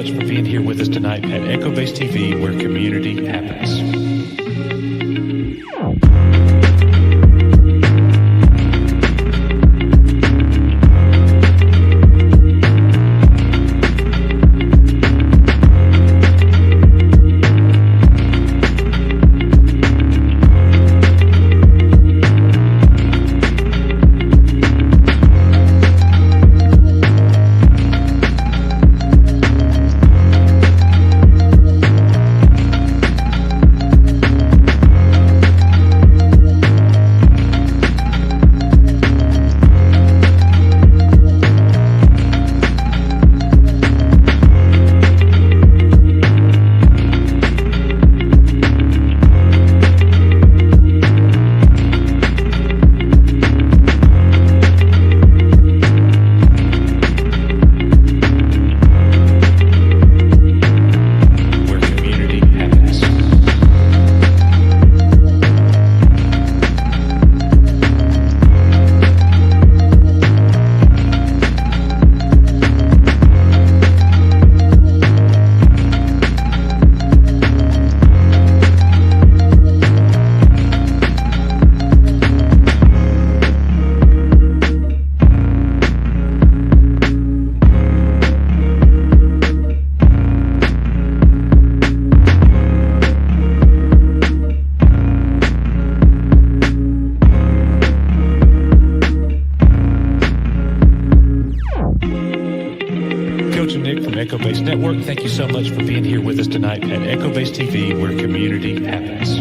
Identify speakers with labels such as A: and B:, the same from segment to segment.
A: much for being here with us tonight at Echo Base TV, where community happens. Echo Base Network. Thank you so much for being here with us tonight at Echo Base TV, where community happens.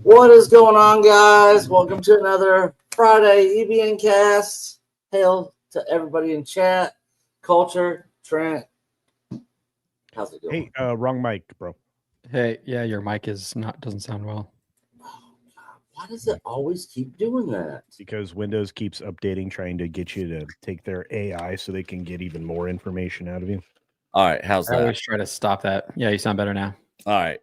B: What is going on, guys? Welcome to another Friday EBN Cast. Hail to everybody in chat. Culture, Trent. How's it going?
C: Hey, wrong mic, bro.
D: Hey, yeah, your mic doesn't sound well.
B: Why does it always keep doing that?
C: Because Windows keeps updating, trying to get you to take their AI so they can get even more information out of you.
E: All right, how's
D: I
E: that?
D: always try to stop that. Yeah, you sound better now.
E: All right.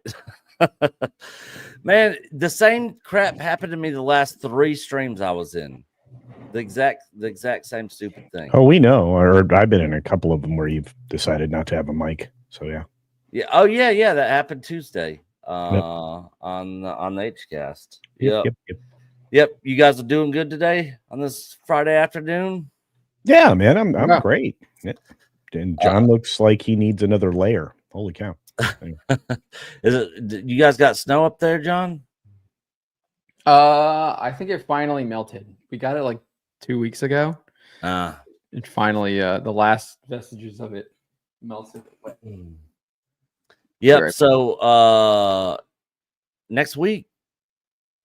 E: Man, the same crap happened to me the last 3 streams I was in. The exact same stupid thing.
C: Oh, we know. Or I've been in a couple of them where you've decided not to have a mic. So yeah.
E: Yeah. Oh yeah. That happened Tuesday. On the HCast. Yep. You guys are doing good today on this Friday afternoon.
C: Yeah, man. I'm great. Yeah. And John looks like he needs another layer. Holy cow.
E: You guys got snow up there, John?
D: I think it finally melted. We got it like 2 weeks ago. And finally, the last vestiges of it melted.
E: Yep.
D: Right.
E: So next week,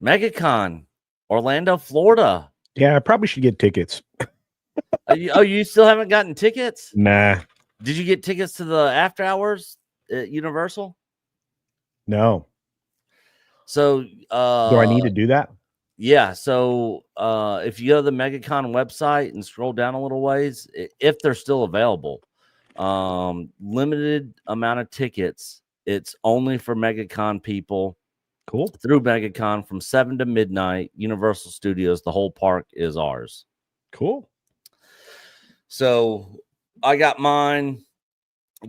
E: MegaCon, Orlando, Florida.
C: Yeah, I probably should get tickets.
E: You still haven't gotten tickets?
C: Nah.
E: Did you get tickets to the after hours at Universal?
C: No.
E: So
C: Do I need to do that?
E: Yeah. So if you go to the MegaCon website and scroll down a little ways, if they're still available, limited amount of tickets. It's only for MegaCon people.
C: Cool.
E: Through MegaCon from 7 to midnight, Universal Studios. The whole park is ours.
C: Cool.
E: So I got mine.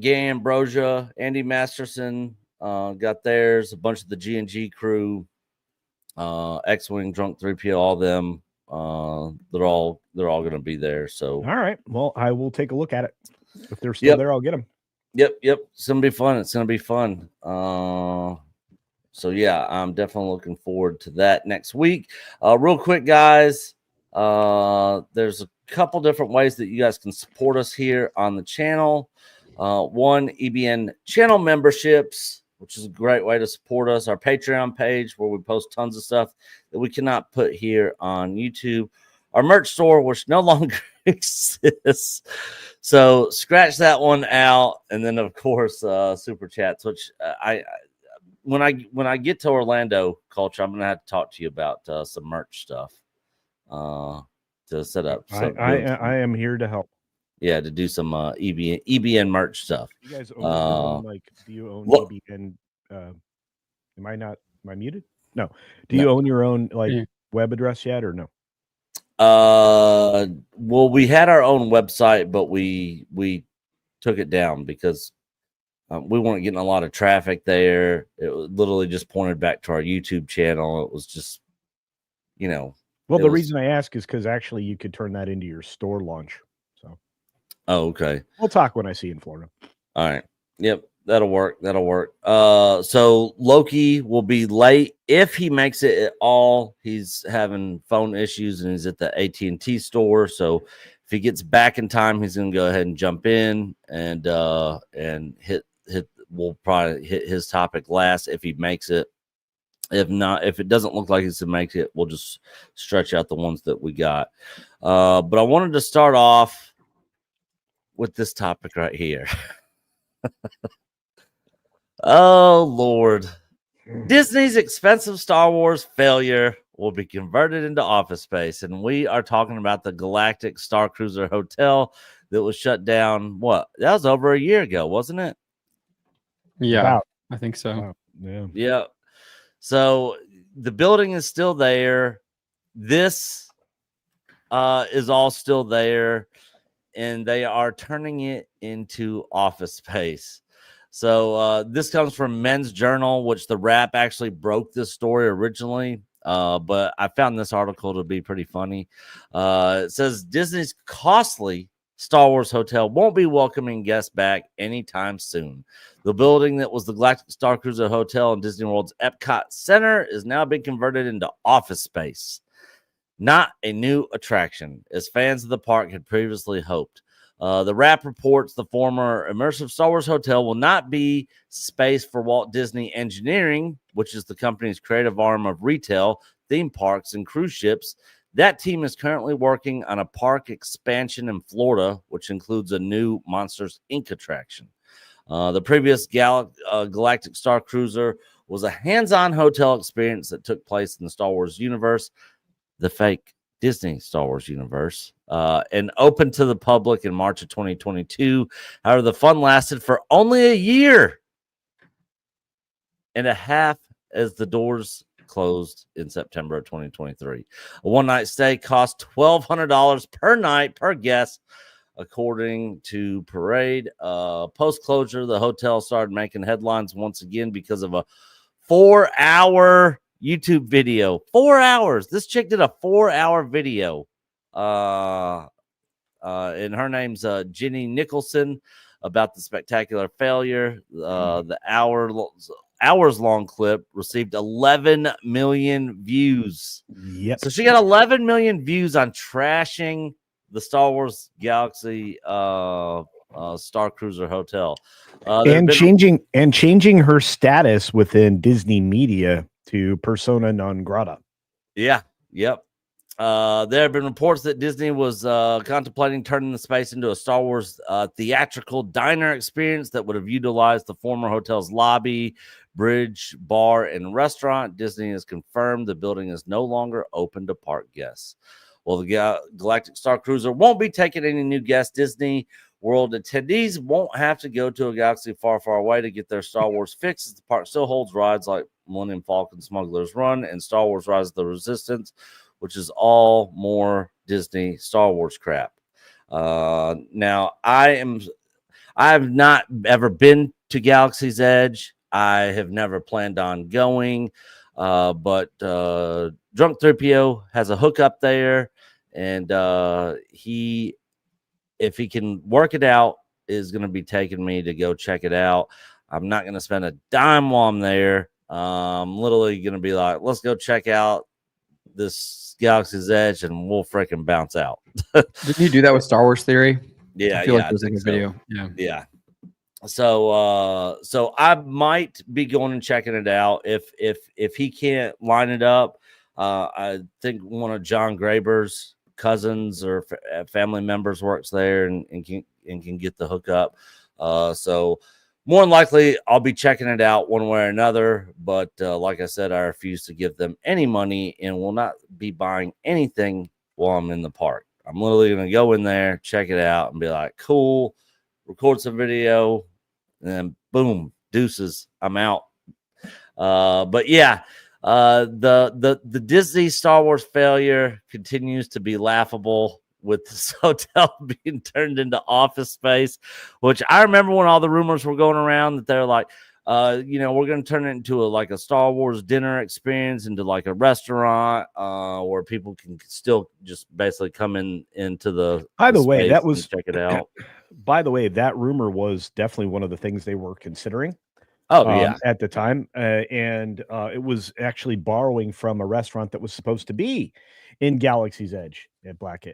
E: Gay Ambrosia, Andy Masterson got theirs. A bunch of the G&G crew, X-Wing, Drunk 3PO, all them. They're all going to be there. So
C: all right. Well, I will take a look at it. If they're still there, I'll get them.
E: Yep. It's gonna be fun. It's gonna be fun. So yeah, I'm definitely looking forward to that next week. Real quick, guys. There's a couple different ways that you guys can support us here on the channel. One, EBN channel memberships, which is a great way to support us. Our Patreon page, where we post tons of stuff that we cannot put here on YouTube. Our merch store, which no longer exists. So scratch that one out. And then, of course, super chats, which when I get to Orlando, Culture, I'm going to have to talk to you about some merch stuff to set up. So
C: I am here to help.
E: Yeah, to do some EBN merch stuff.
C: You guys own do you own EBN? Am I muted? No. Do you own your own web address yet or no?
E: Well, we had our own website, but we took it down because we weren't getting a lot of traffic there. It literally just pointed back to our YouTube channel. It was just, Well,
C: the reason I ask is because actually you could turn that into your store launch. So.
E: Oh, okay.
C: We'll talk when I see you in Florida.
E: All right. Yep. That'll work. So Loki will be late if he makes it at all. He's having phone issues and he's at the AT&T store. So if he gets back in time, he's going to go ahead and jump in and hit. We'll probably hit his topic last if he makes it. If not, if it doesn't look like he's going to make it, we'll just stretch out the ones that we got. But I wanted to start off with this topic right here. Oh, Lord. Disney's expensive Star Wars failure will be converted into office space. And we are talking about the Galactic Star Cruiser Hotel that was shut down. What? That was over a year ago, wasn't it?
D: Yeah, I think so.
E: Yeah. So the building is still there. This is all still there. And they are turning it into office space. So this comes from Men's Journal, which the Wrap actually broke this story originally. But I found this article to be pretty funny. It says Disney's costly Star Wars Hotel won't be welcoming guests back anytime soon. The building that was the Galactic Star Cruiser Hotel in Disney World's Epcot Center is now being converted into office space. Not a new attraction, as fans of the park had previously hoped. The Wrap reports the former immersive Star Wars Hotel will not be space for Walt Disney Engineering, which is the company's creative arm of retail, theme parks, and cruise ships. That team is currently working on a park expansion in Florida, which includes a new Monsters, Inc. attraction. The previous Galactic Star Cruiser was a hands-on hotel experience that took place in the Star Wars universe, the fake Disney Star Wars universe, and opened to the public in March of 2022. However, the fun lasted for only a year and a half as the doors closed in September of 2023. A one-night stay cost $1,200 per night per guest, according to Parade. Post-closure, the hotel started making headlines once again because of a 4-hour YouTube video. 4 hours. This chick did a 4-hour video. And her name's Jenny Nicholson, about the spectacular failure. The hour hours long clip received 11 million views.
C: Yep.
E: So she got 11 million views on trashing the Star Wars Galaxy Star Cruiser Hotel,
C: and changing her status within Disney media to persona non grata.
E: Yeah. Yep. There have been reports that Disney was contemplating turning the space into a Star Wars theatrical diner experience that would have utilized the former hotel's lobby, bridge, bar, and restaurant. Disney has confirmed the building is no longer open to park guests. Well, the Galactic Star Cruiser won't be taking any new guests. Disney World attendees won't have to go to a galaxy far, far away to get their Star Wars fix. The park still holds rides like Millennium Falcon, Smuggler's Run, and Star Wars Rise of the Resistance, which is all more Disney Star Wars crap. Now, I have not ever been to Galaxy's Edge. I have never planned on going, but Drunk 3PO has a hookup there, and if he can work it out, is going to be taking me to go check it out. I'm not going to spend a dime while I'm there. I'm literally going to be like, let's go check out this Galaxy's Edge, and we'll freaking bounce out.
D: Didn't you do that with Star Wars Theory?
E: Yeah,
D: I feel like there's like a video.
E: Yeah. So I might be going and checking it out if he can't line it up. I think one of John Graber's cousins or family members works there and can get the hookup. So more than likely, I'll be checking it out one way or another. But like I said, I refuse to give them any money and will not be buying anything while I'm in the park. I'm literally going to go in there, check it out, and be like, cool, record some video, and then boom, deuces, I'm out. But yeah, the Disney Star Wars failure continues to be laughable, with this hotel being turned into office space, which I remember when all the rumors were going around that they're like, we're going to turn it into a Star Wars dinner experience, into like a restaurant where people can still just basically come into the.
C: By the way, that was
E: check it out.
C: By the way, that rumor was definitely one of the things they were considering. At the time, and it was actually borrowing from a restaurant that was supposed to be in Galaxy's Edge at Black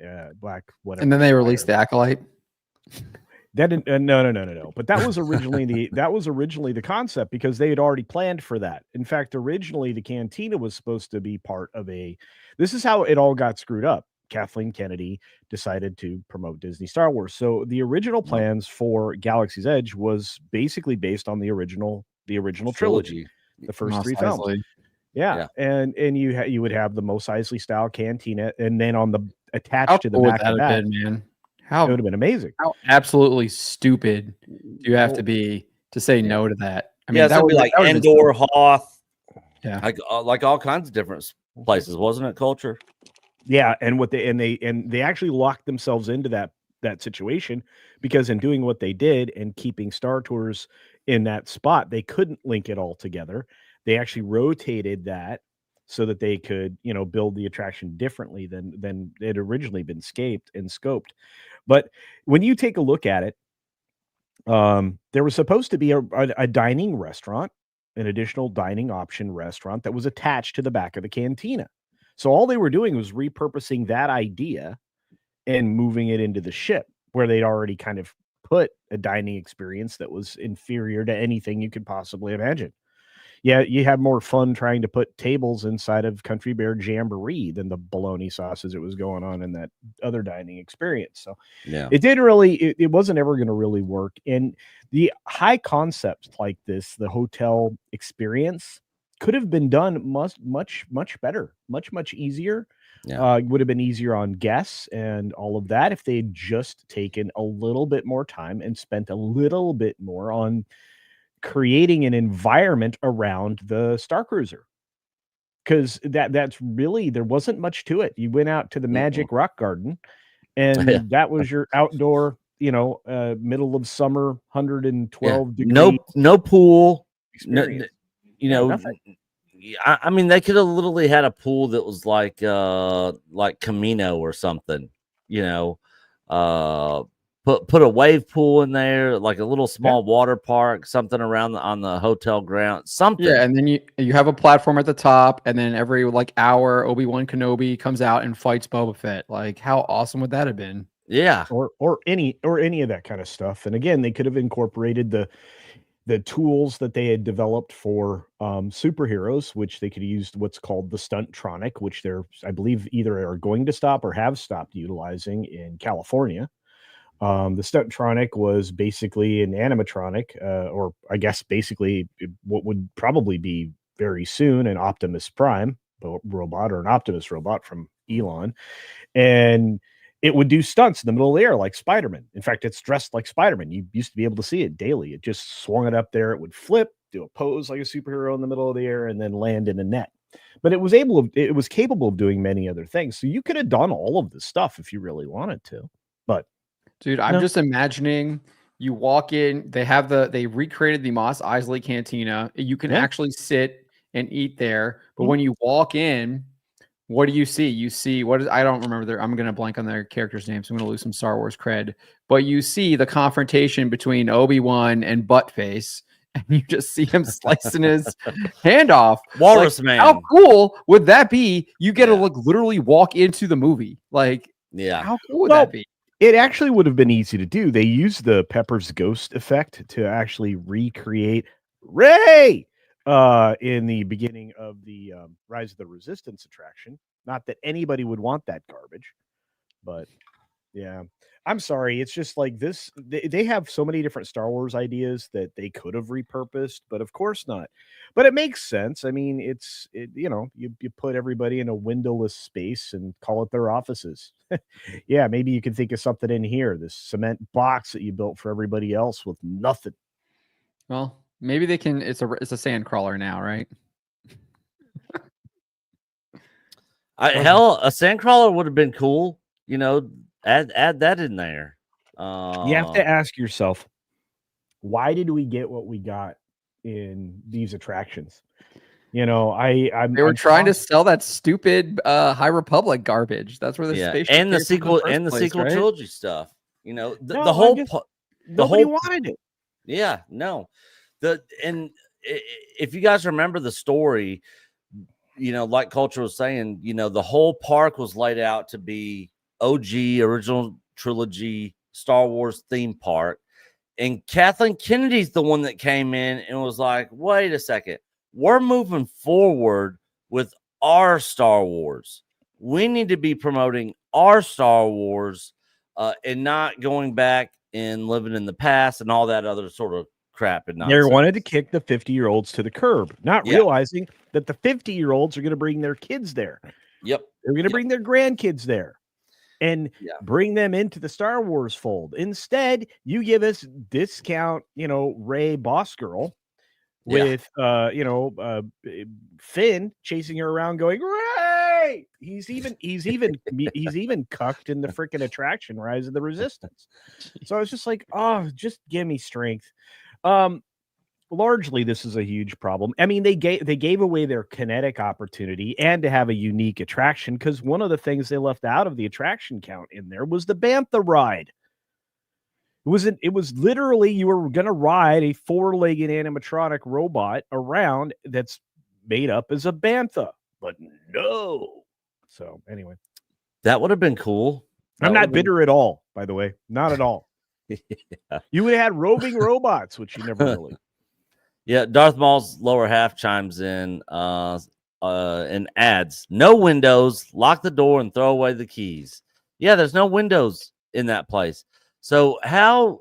C: whatever.
D: And then they released the Acolyte.
C: That didn't, no. But that was originally the concept, because they had already planned for that. In fact, originally the cantina was supposed to be part of this is how it all got screwed up. Kathleen Kennedy decided to promote Disney Star Wars. So the original plans for Galaxy's Edge was basically based on the original trilogy, the first three films. Yeah. And you would have the Mos Eisley style cantina, and then on the attached to the back of that,
D: man.
C: It would have been amazing.
D: How absolutely stupid do you have to be to say no to that? I mean,
E: that would be like Endor, Hoth,
D: yeah,
E: like all kinds of different places, wasn't it? Culture.
C: Yeah, and they actually locked themselves into that situation, because in doing what they did and keeping Star Tours in that spot, they couldn't link it all together. They actually rotated that so that they could, build the attraction differently than it had originally been scoped. But when you take a look at it, there was supposed to be a dining restaurant, an additional dining option restaurant that was attached to the back of the cantina. So all they were doing was repurposing that idea and moving it into the ship, where they'd already kind of put a dining experience that was inferior to anything you could possibly imagine. Yeah, you have more fun trying to put tables inside of Country Bear Jamboree than the bologna sauces it was going on in that other dining experience. So
E: yeah,
C: it wasn't ever going to really work. And the high concepts like this, the hotel experience, could have been done much better, much easier.
E: Yeah.
C: It would have been easier on guests and all of that if they'd just taken a little bit more time and spent a little bit more on creating an environment around the Star Cruiser. Because that's really, there wasn't much to it. You went out to the Magic Rock Garden, and that was your outdoor, middle of summer, 112 degree.
E: No pool.
C: Experience.
E: I mean, they could have literally had a pool that was like Camino or something, put put a wave pool in there, like a little small water park, something around on the hotel ground, something.
D: Yeah, and then you have a platform at the top, and then every like hour, Obi-Wan Kenobi comes out and fights Boba Fett. Like, how awesome would that have been?
E: Yeah,
C: or any of that kind of stuff. And again, they could have incorporated the tools that they had developed for superheroes, which they could have used what's called the Stunttronic, which they're, I believe, either are going to stop or have stopped utilizing in California. The Stunttronic was basically an animatronic, or I guess basically what would probably be very soon an Optimus Prime robot, or an Optimus robot from Elon. And it would do stunts in the middle of the air like Spider-Man. In fact, it's dressed like Spider-Man. You used to be able to see it daily. It just swung it up there. It would flip, do a pose like a superhero in the middle of the air, and then land in a net. But it was capable of doing many other things. So you could have done all of this stuff if you really wanted to. But
D: dude, I'm just imagining you walk in, they recreated the Mos Eisley Cantina. You can actually sit and eat there. But when you walk in, what do you see? You see I don't remember I'm going to blank on their characters' names. So I'm going to lose some Star Wars cred. But you see the confrontation between Obi-Wan and Buttface, and you just see him slicing his hand off.
E: Walrus Man.
D: How cool would that be? You get to literally walk into the movie. Like, how cool would that be?
C: It actually would have been easy to do. They used the Pepper's Ghost effect to actually recreate Rey in the beginning of the Rise of the Resistance attraction. Not that anybody would want that garbage, but yeah. I'm sorry. It's just like this. They have so many different Star Wars ideas that they could have repurposed, but of course not. But it makes sense. I mean, you put everybody in a windowless space and call it their offices. Yeah, maybe you can think of something in here, this cement box that you built for everybody else with nothing.
D: Well, maybe they can. It's a sand crawler now, right?
E: Hell, a sandcrawler would have been cool. Add that in there.
C: You have to ask yourself, why did we get what we got in these attractions? They
D: were trying to sell that stupid High Republic garbage. That's where the spaceship
E: and the sequel trilogy stuff. Nobody
C: wanted it.
E: Yeah, no. If you guys remember the story, like Culture was saying, the whole park was laid out to be OG original trilogy Star Wars theme park, and Kathleen Kennedy's the one that came in and was like, wait a second, we're moving forward with our Star Wars. We need to be promoting our Star Wars and not going back and living in the past and all that other sort of crap. And
C: they wanted to kick the 50-year-olds to the curb, not realizing that the 50-year-olds are going to bring their kids there.
E: Yep.
C: They're going to bring their grandkids there and bring them into the Star Wars fold. Instead, you give us discount, Rey Boss Girl with, Finn chasing her around going, Rey! He's even cucked in the freaking attraction, Rise of the Resistance. So I was just like, oh, just give me strength. Largely, this is a huge problem. I mean, they gave away their kinetic opportunity and to have a unique attraction, because one of the things they left out of the attraction count in there was the Bantha ride. It was literally, you were going to ride a 4-legged animatronic robot around that's made up as a Bantha, but no. So anyway,
E: that would have been cool.
C: I'm not bitter at all, by the way, not at all. You would have had roving robots, which you never really.
E: Yeah, Darth Maul's lower half chimes in and adds, no windows, lock the door and throw away the keys. Yeah, there's no windows in that place. So how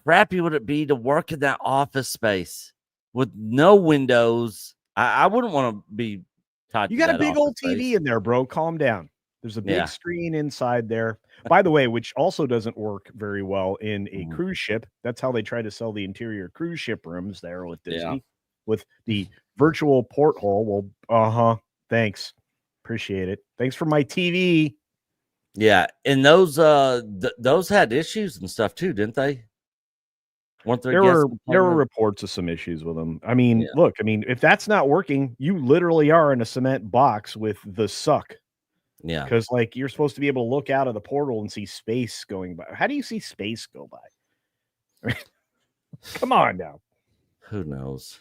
E: crappy would it be to work in that office space with no windows? I wouldn't want to be tied.
C: You got a big old TV in there, bro. Calm down. There's a big screen inside there. By the way, which also doesn't work very well in a cruise ship. That's how they try to sell the interior cruise ship rooms there with Disney, with the virtual porthole. Well, thanks. Appreciate it. Thanks for my TV.
E: Yeah, and those had issues and stuff too, didn't they?
C: There were reports of some issues with them. I mean, look, if that's not working, you literally are in a cement box with the suck.
E: Yeah.
C: Because like you're supposed to be able to look out of the portal and see space going by. How do you see space go by? Come on now.
E: Who knows?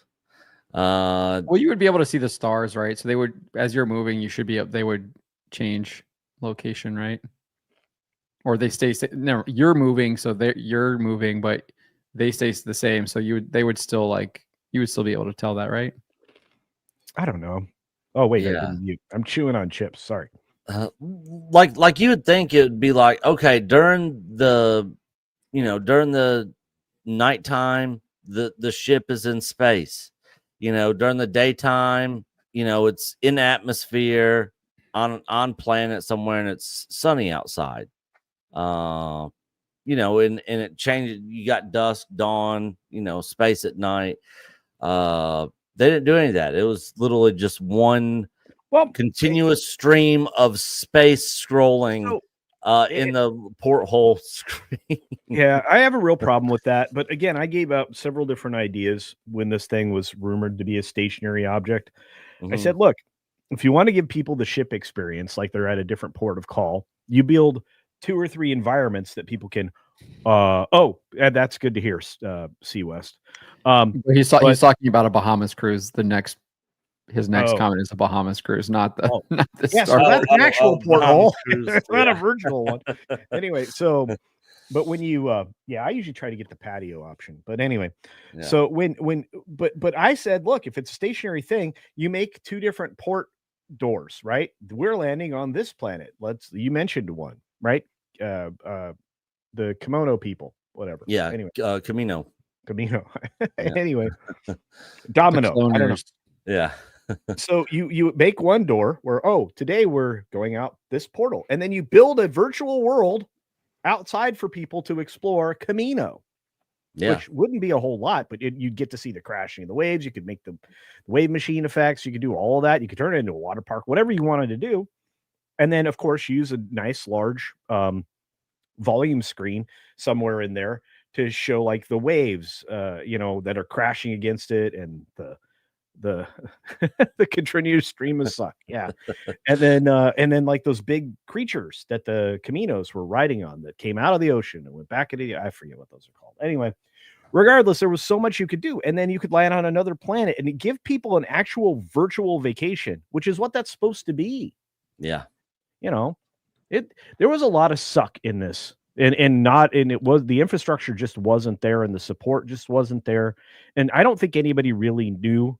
D: Well, you would be able to see the stars, right? So they would, as you're moving, you should be up. They would change location, right? Or they stay. No, you're moving, so you're moving, but they stay the same. So they would still like, you would still be able to tell that, right?
C: I don't know. Oh wait, I
E: Yeah.
C: didn't mute. I'm chewing on chips. Sorry.
E: Like you would think it would be like, okay, during the nighttime, the ship is in space. During the daytime, it's in atmosphere on planet somewhere, and it's sunny outside. And it changes. You got dusk, dawn, space at night. They didn't do any of that. It was literally just one continuous stream of space scrolling in the porthole screen.
C: Yeah, I have a real problem with that. But again, I gave out several different ideas when this thing was rumored to be a stationary object. I said, look, if you want to give people the ship experience, like they're at a different port of call, you build 2 or 3 environments that people can. That's good to hear, Sea West.
D: He's talking about a Bahamas cruise. His next comment is a Bahamas cruise, not the
C: Yes, so that's an actual porthole. It's not a virtual one. Anyway, so but when you I usually try to get the patio option. But anyway, so but I said, look, if it's a stationary thing, you make 2 different port doors, right? We're landing on this planet. You mentioned one, right? The kimono people, whatever.
E: Yeah.
C: Anyway,
E: Camino.
C: Anyway, domino. I don't know.
E: Yeah.
C: So you make one door where, today we're going out this portal, and then you build a virtual world outside for people to explore Camino, which wouldn't be a whole lot, but you'd get to see the crashing of the waves. You could make the wave machine effects. You could do all of that. You could turn it into a water park, whatever you wanted to do. And then, of course, use a nice large volume screen somewhere in there to show like the waves, that are crashing against it, and the continuous stream of suck. Yeah. And then like those big creatures that the Caminos were riding on that came out of the ocean and went back into I forget what those are called. Anyway, regardless, there was so much you could do. And then you could land on another planet and give people an actual virtual vacation, which is what that's supposed to be.
E: Yeah.
C: There was a lot of suck in this. And it was the infrastructure just wasn't there, and the support just wasn't there. And I don't think anybody really knew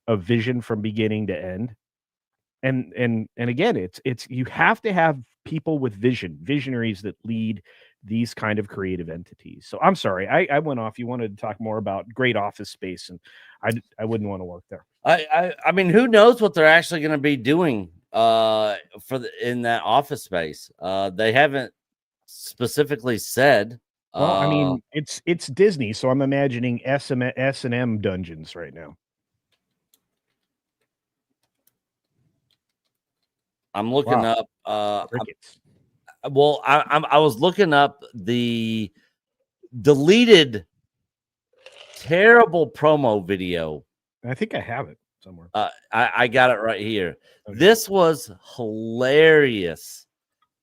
C: a vision from beginning to end. And again, it's you have to have people with visionaries that lead these kind of creative entities. So I'm sorry, I went off. You wanted to talk more about great office space, and I wouldn't want to work there.
E: I mean, who knows what they're actually going to be doing in that office space? They haven't specifically said.
C: Well, I mean, it's Disney, so I'm imagining S&M dungeons right now.
E: I'm looking up.
C: Crickets.
E: I was looking up the deleted terrible promo video.
C: I think I have it somewhere.
E: I got it right here.
C: Okay.
E: This was hilarious.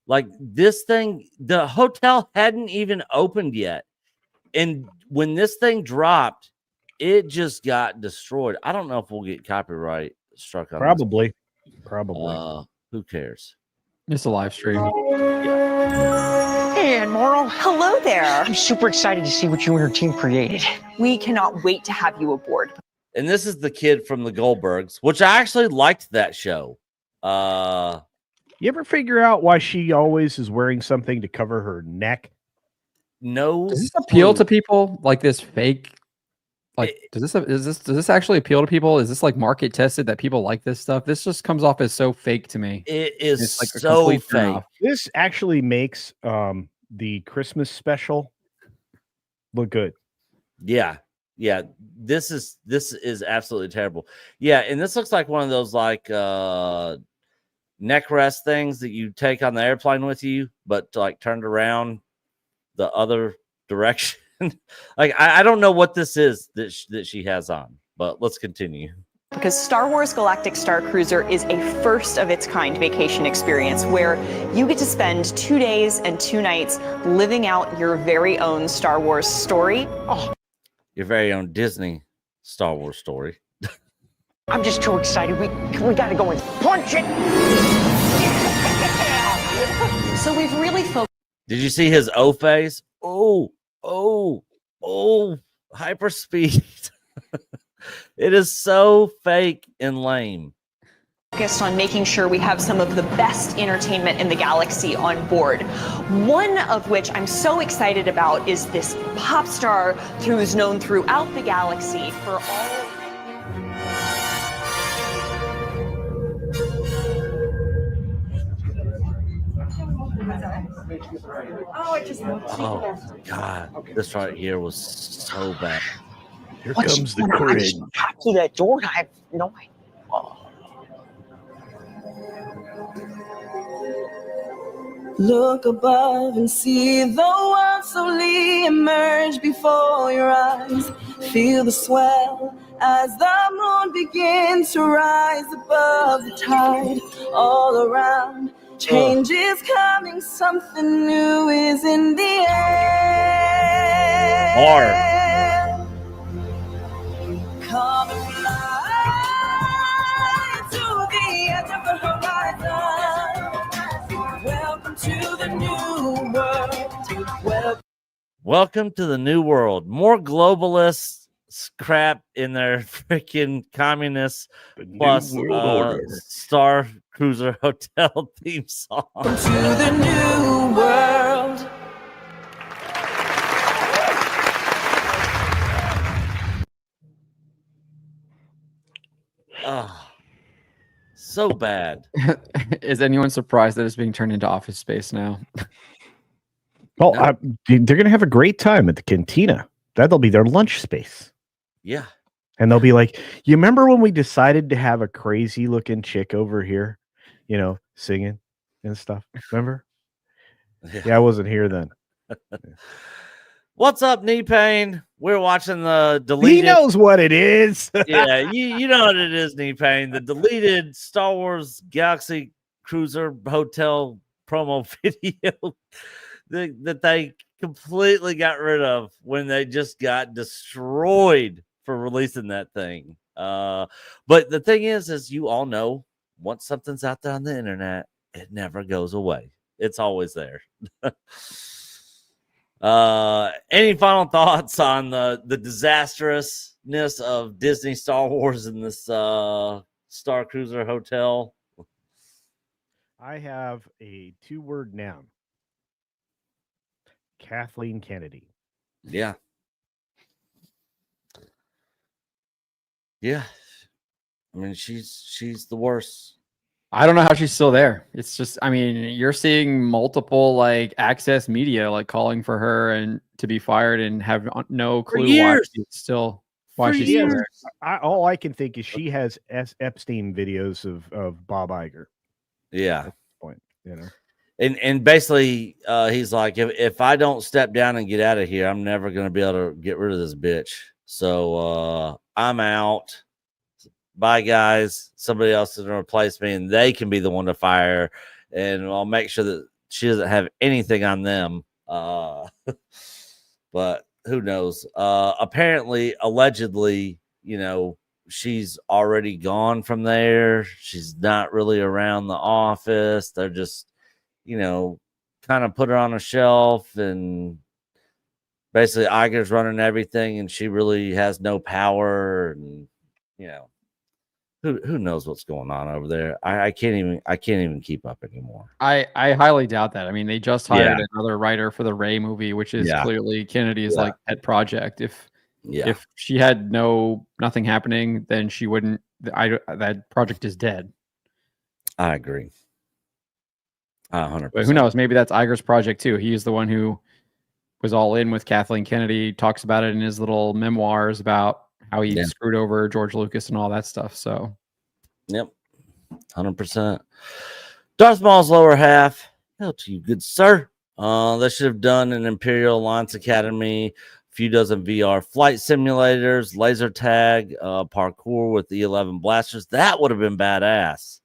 E: Like this thing, the hotel hadn't even opened yet, and when this thing dropped, it just got destroyed. I don't know if we'll get copyright struck on.
C: Probably.
E: Who cares?
D: It's a live stream.
F: Hey, Admiral.
G: Hello there.
F: I'm super excited to see what you and your team created.
G: We cannot wait to have you aboard.
E: And this is the kid from the Goldbergs, which I actually liked that show.
C: You ever figure out why she always is wearing something to cover her neck?
E: No.
D: Does this appeal to people like this fake? Like, does this actually appeal to people? Is this like market tested that people like this stuff? This just comes off as so fake to me.
E: It is
D: it's like
E: so fake.
C: This actually makes the Christmas special look good.
E: Yeah. This is absolutely terrible. Yeah, and this looks like one of those like neck rest things that you take on the airplane with you, but like turned around the other direction. Like I don't know what this is that she has on, but let's continue.
G: Because Star Wars Galactic Star Cruiser is a first of its kind vacation experience where you get to spend 2 days and 2 nights living out your very own Star Wars story.
F: Oh,
E: Your very own Disney Star Wars story.
F: I'm just too excited. We gotta go and punch it.
G: So we've really focused.
E: Did you see his O face? Oh, hyperspeed. It is so fake and lame.
G: Focused on making sure we have some of the best entertainment in the galaxy on board. One of which I'm so excited about is this pop star who's known throughout the galaxy for all.
E: Oh God, this right here was so bad.
C: Here
F: What's
C: comes the
F: going on? I
C: cringe.
F: just popped through that door. I have no idea.
H: Look above and see the world slowly emerge before your eyes. Feel the swell as the moon begins to rise above the tide. All around, change is coming, something new is in the air.
E: Hard.
H: Come and fly to the edge of the horizon. Welcome to the new world.
E: Welcome to the new world. More globalists crap in their freaking communist plus Star Cruiser Hotel theme song.
H: Welcome to the new world.
E: Oh, so bad.
D: Is anyone surprised that it's being turned into Office Space now?
C: Well,
E: No.
C: they're going to have a great time at the cantina. That'll be their lunch space.
E: Yeah.
C: And they'll be like, you remember when we decided to have a crazy looking chick over here, singing and stuff? Remember? Yeah, I wasn't here then.
E: What's up, knee pain? We're watching the deleted.
C: He knows what it is.
E: Yeah, you know what it is, knee pain. The deleted Star Wars Galaxy Cruiser Hotel promo video that they completely got rid of when they just got destroyed for releasing that thing. But the thing is you all know, once something's out there on the internet, it never goes away. It's always there. Any final thoughts on the disastrousness of Disney Star Wars in this Star Cruiser Hotel?
C: I have a 2-word noun. Kathleen Kennedy.
E: Yeah. I mean, she's the worst.
D: I don't know how she's still there. It's just, I mean, you're seeing multiple access media calling for her and to be fired and have no clue why she's still there.
C: All I can think is she has Epstein videos of Bob Iger.
E: Yeah.
C: At this point,
E: And basically, he's like, if I don't step down and get out of here, I'm never going to be able to get rid of this bitch. So I'm out. Bye, guys. Somebody else is going to replace me, and they can be the one to fire. And I'll make sure that she doesn't have anything on them. But who knows? Apparently, allegedly, she's already gone from there. She's not really around the office. They're just, kind of put her on a shelf, and basically Iger's running everything, and she really has no power. And who knows what's going on over there? I can't even keep up anymore.
D: I highly doubt that. I mean, they just hired another writer for the Rey movie, which is clearly Kennedy's pet project. If she had nothing happening, then she wouldn't. That project is dead.
E: I agree. 100%.
D: But who knows? Maybe that's Iger's project too. He is the one who was all in with Kathleen Kennedy. Talks about it in his little memoirs about how he screwed over George Lucas and all that stuff. So,
E: yep, 100%. Darth Maul's lower half. Hell to you, good sir. They should have done an Imperial Alliance Academy few dozen VR flight simulators, laser tag, parkour with the 11 blasters. That would have been badass.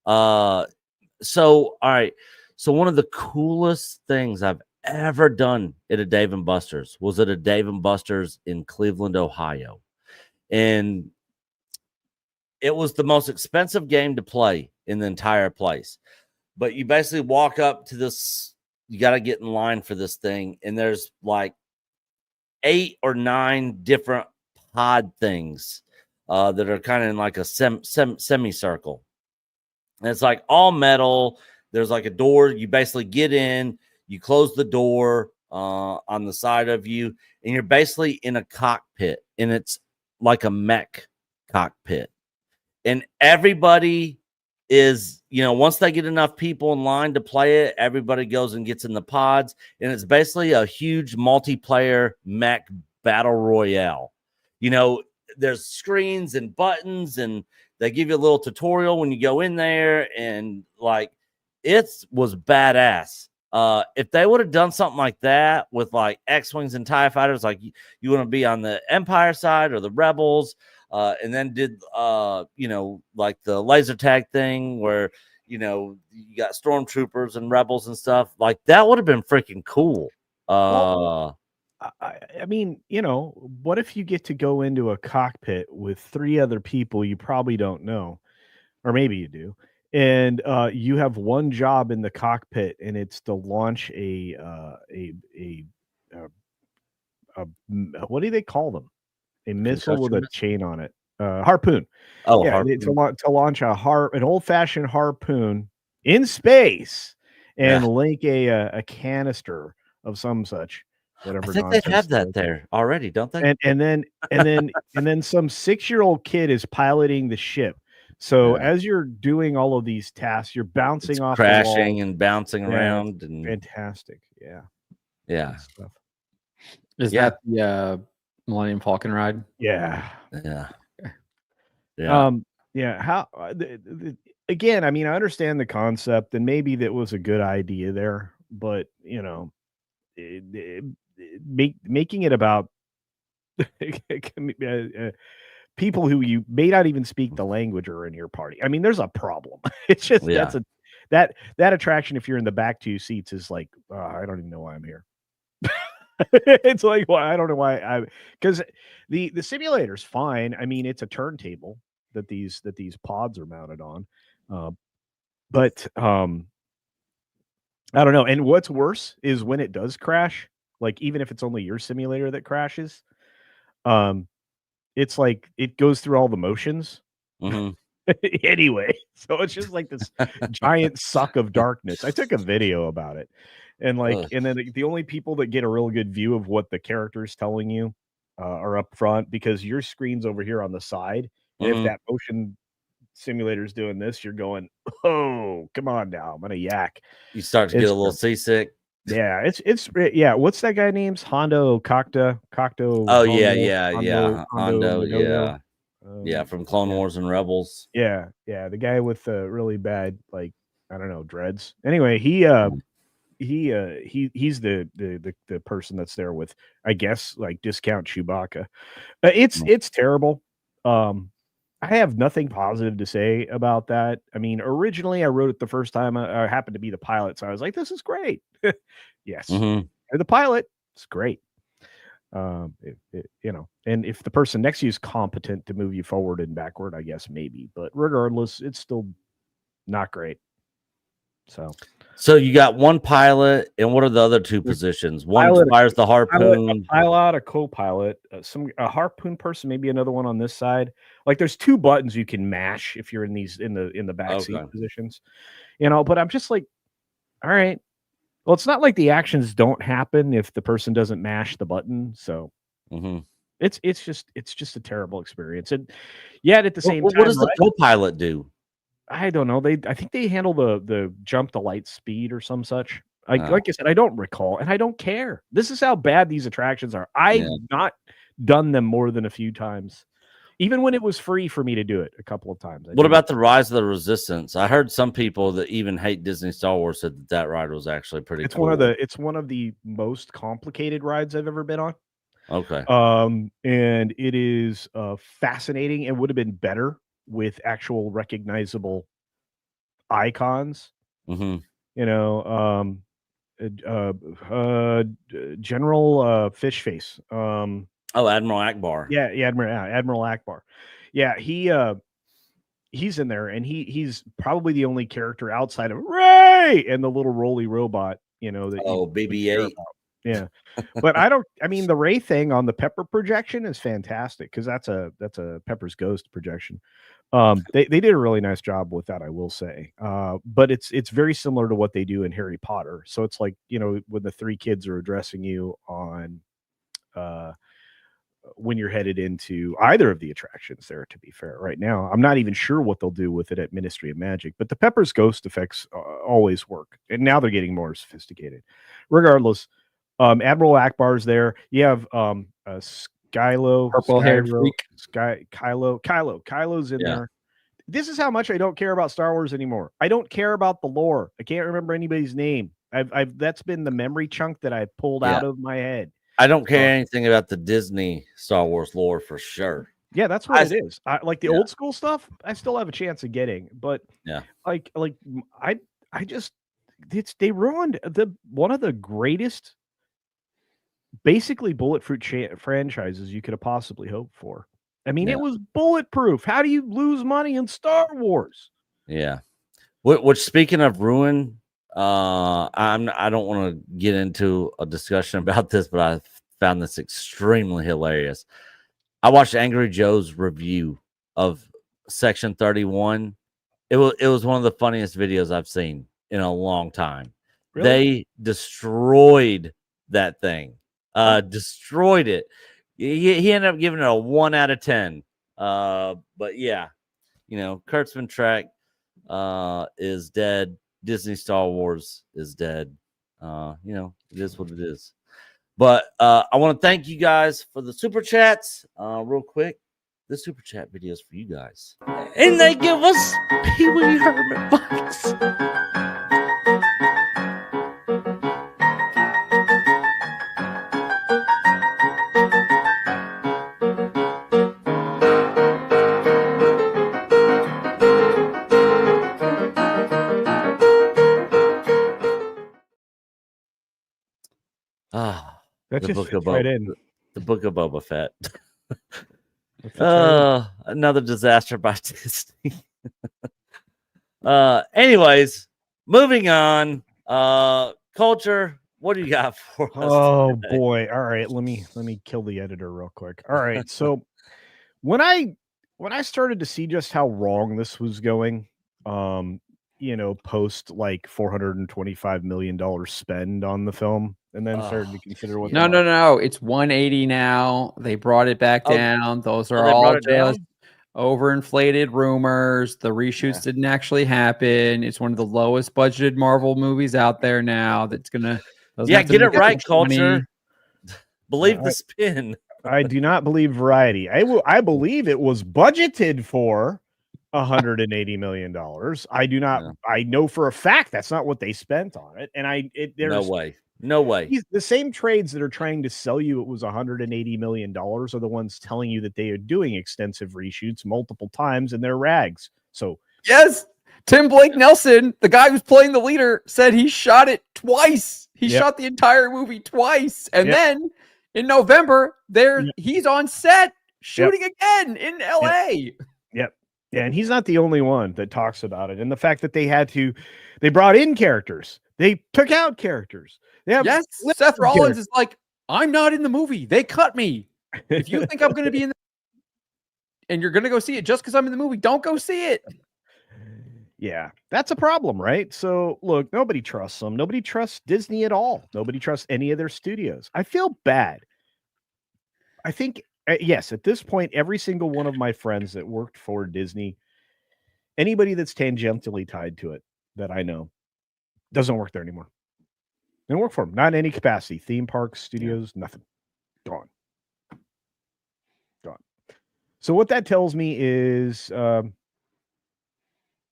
E: So, all right. So one of the coolest things I've ever done at a Dave & Buster's was at a Dave & Buster's in Cleveland, Ohio. And it was the most expensive game to play in the entire place. But you basically walk up to this, you got to get in line for this thing. And there's like 8 or 9 different pod things that are kind of in like a semicircle. And it's like all metal. There's like a door. You basically get in, you close the door on the side of you, and you're basically in a cockpit. And it's like a mech cockpit. And everybody is, once they get enough people in line to play it, everybody goes and gets in the pods. And it's basically a huge multiplayer mech battle royale. There's screens and buttons, and they give you a little tutorial when you go in there. And like, it was badass. If they would have done something like that with like X-Wings and TIE fighters, like you want to be on the Empire side or the Rebels, and then did like the laser tag thing where you got stormtroopers and rebels and stuff, like that would have been freaking cool.
C: I mean, what if you get to go into a cockpit with 3 other people you probably don't know, or maybe you do, and you have one job in the cockpit, and it's to launch a what do they call them? A missile with a chain on it, harpoon.
E: Oh,
C: yeah,
E: harpoon.
C: To launch an old-fashioned harpoon in space and link a canister of some such. Whatever.
E: I think they have that there already, don't they?
C: And then some 6-year-old kid is piloting the ship. So as you're doing all of these tasks, you're bouncing off,
E: crashing and bouncing around, and
C: fantastic.
E: Yeah.
C: Stuff.
D: Is that the Millennium Falcon ride?
C: Yeah.
E: How
C: again, I mean, I understand the concept, and maybe that was a good idea there, but making it about people who you may not even speak the language are in your party. I mean, there's a problem. It's just that attraction, if you're in the back 2 seats, is like, I don't even know why I'm here. It's like, well, I don't know why because the simulator's fine. I mean, it's a turntable that these pods are mounted on. But I don't know. And what's worse is when it does crash, like even if it's only your simulator that crashes, it's like it goes through all the motions. Anyway, so it's just like this giant suck of darkness. I took a video about it, and and then the only people that get a real good view of what the character is telling you are up front, because your screen's over here on the side. And if that motion simulator is doing this, you're going, oh, come on now, I'm gonna yak.
E: You start to get a little seasick.
C: Yeah, it's what's that guy name's Hondo Cocteau?
E: Oh, Hondo, Hondo, from Clone Wars and Rebels.
C: Yeah, the guy with really bad, like, I don't know, dreads. Anyway, he's the person that's there with, I guess, like discount Chewbacca. It's terrible. I have nothing positive to say about that. I mean, originally I wrote it the first time I happened to be the pilot, so I was like, this is great. Yes. You're the pilot. It's great. And if the person next to you is competent to move you forward and backward, I guess maybe, but regardless, it's still not great. So
E: you got one pilot, and what are the other 2 positions? One fires the harpoon.
C: A co-pilot, a harpoon person, maybe another one on this side. Like there's 2 buttons you can mash if you're in the back seat positions. But I'm just like, all right. Well, it's not like the actions don't happen if the person doesn't mash the button. So it's just a terrible experience. And yet at the same time,
E: what does the co-pilot do?
C: I don't know. I think they handle the jump to light speed or some such. Like I said, I don't recall, and I don't care. This is how bad these attractions are. I've not done them more than a few times, even when it was free for me to do it a couple of times.
E: What about the Rise of the Resistance? I heard some people that even hate Disney Star Wars said that ride was actually pretty cool.
C: It's one of the most complicated rides I've ever been on.
E: Okay.
C: And it is fascinating and would have been better with actual recognizable icons.
E: Mm-hmm.
C: You know, General Fish Face.
E: Oh, Admiral Akbar.
C: Yeah, Admiral Akbar. Yeah, he's in there, and he's probably the only character outside of Ray and the little roly robot, you know, that you would care
E: BB-8.
C: about. Yeah, but I mean, the Ray thing on the Pepper projection is fantastic because that's a Pepper's Ghost projection. They did a really nice job with that, I will say. But it's very similar to what they do in Harry Potter. So it's like, you know, when the three kids are addressing you on when you're headed into either of the attractions there, to be fair. Right now, I'm not even sure what they'll do with it at Ministry of Magic, but the Pepper's Ghost effects always work. And now they're getting more sophisticated. Regardless, Admiral Akbar's there. You have Kylo's in there. This is how much I don't care about Star Wars anymore. I don't care about the lore. I can't remember anybody's name. I've that's been the memory chunk that I pulled out of my head.
E: I don't care anything about the Disney Star Wars lore for sure.
C: Yeah, that's what it is. I like the old school stuff. I still have a chance of getting, but like I just they ruined one of the greatest, basically bullet fruit franchises you could have possibly hoped for. I mean, it was bulletproof. How do you lose money in Star Wars?
E: Yeah. Which speaking of ruin, I don't want to get into a discussion about this, but I found this extremely hilarious. I watched Angry Joe's review of Section 31. It was one of the funniest videos I've seen in a long time. Really? They destroyed that thing. Destroyed it. He ended up giving it a 1 out of 10. But yeah, you know, Kurtzman Trek is dead. Disney Star Wars is dead. You know, it is what it is. But I want to thank you guys for the super chats. Real quick, the super chat videos for you guys, and they give us Pee Wee Herman bucks.
C: That
E: the
C: just
E: book
C: fits
E: of
C: right in.
E: The Book of Boba Fett.
C: Right
E: another disaster by Disney. Anyways, moving on. Culture, what do you got for us?
C: Oh boy. All right, let me kill the editor real quick. All right. So when I started to see just how wrong this was going, you know, post like $425 million spend on the film, and then started to consider what
D: No, it's 180 now. They brought it back down. Those are all just overinflated rumors. The reshoots didn't actually happen. It's one of the lowest budgeted Marvel movies out there now. That's gonna
E: get it right, Culture. Believe the spin.
C: I do not believe Variety. I believe it was budgeted for $180 million. I do not. I know for a fact that's not what they spent on it. And there's
E: no way.
C: The same trades that are trying to sell you it was $180 million are the ones telling you that they are doing extensive reshoots multiple times and they're rags. So
D: yes, Tim Blake Nelson, the guy who's playing the leader, said he shot it twice. He shot the entire movie twice, and then in November, he's on set shooting again in LA.
C: Yep. Yeah, and he's not the only one that talks about it. And the fact that they brought in characters, they took out characters.
D: Seth Rollins is like, I'm not in the movie. They cut me. If you think I'm going to be in and you're going to go see it just because I'm in the movie, don't go see it.
C: Yeah, that's a problem, right? So look, nobody trusts them. Nobody trusts Disney at all. Nobody trusts any of their studios. I feel bad. I think, yes, at this point, every single one of my friends that worked for Disney, anybody that's tangentially tied to it that I know, doesn't work there anymore. They don't work for them. Not in any capacity. Theme parks, studios, nothing. Gone. So what that tells me is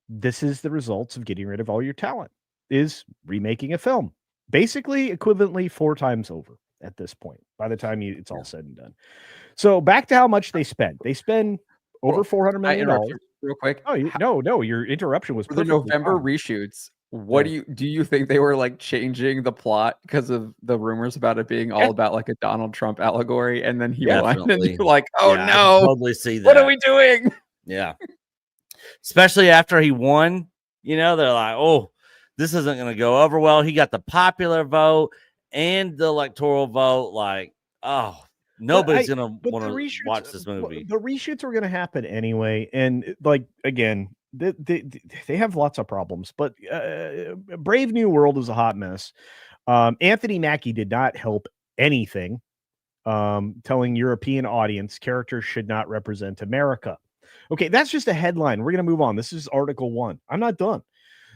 C: this is the results of getting rid of all your talent, is remaking a film. Basically, equivalently 4 times over. at this point. By the time it's all said and done. So back to how much they spend. They spend over $400
D: I
C: million.
D: interrupt you real quick.
C: Oh, no, your interruption was
D: For the
C: perfectly
D: November
C: fine.
D: reshoots. What do you think they were like changing the plot because of the rumors about it being all about like a Donald Trump allegory, and then he won, and you're like, oh
E: I
D: no,
E: can totally see that.
D: what are we doing?
E: Yeah, especially after he won. They're like, oh, this isn't going to go over well. He got the popular vote and the electoral vote. Like, oh, nobody's going to want to watch this movie.
C: The reshoots are going to happen anyway, and like again. They have lots of problems, but Brave New World is a hot mess. Anthony Mackie did not help anything, telling European audience characters should not represent America. Okay, that's just a headline. We're going to move on. This is Article 1. I'm not done.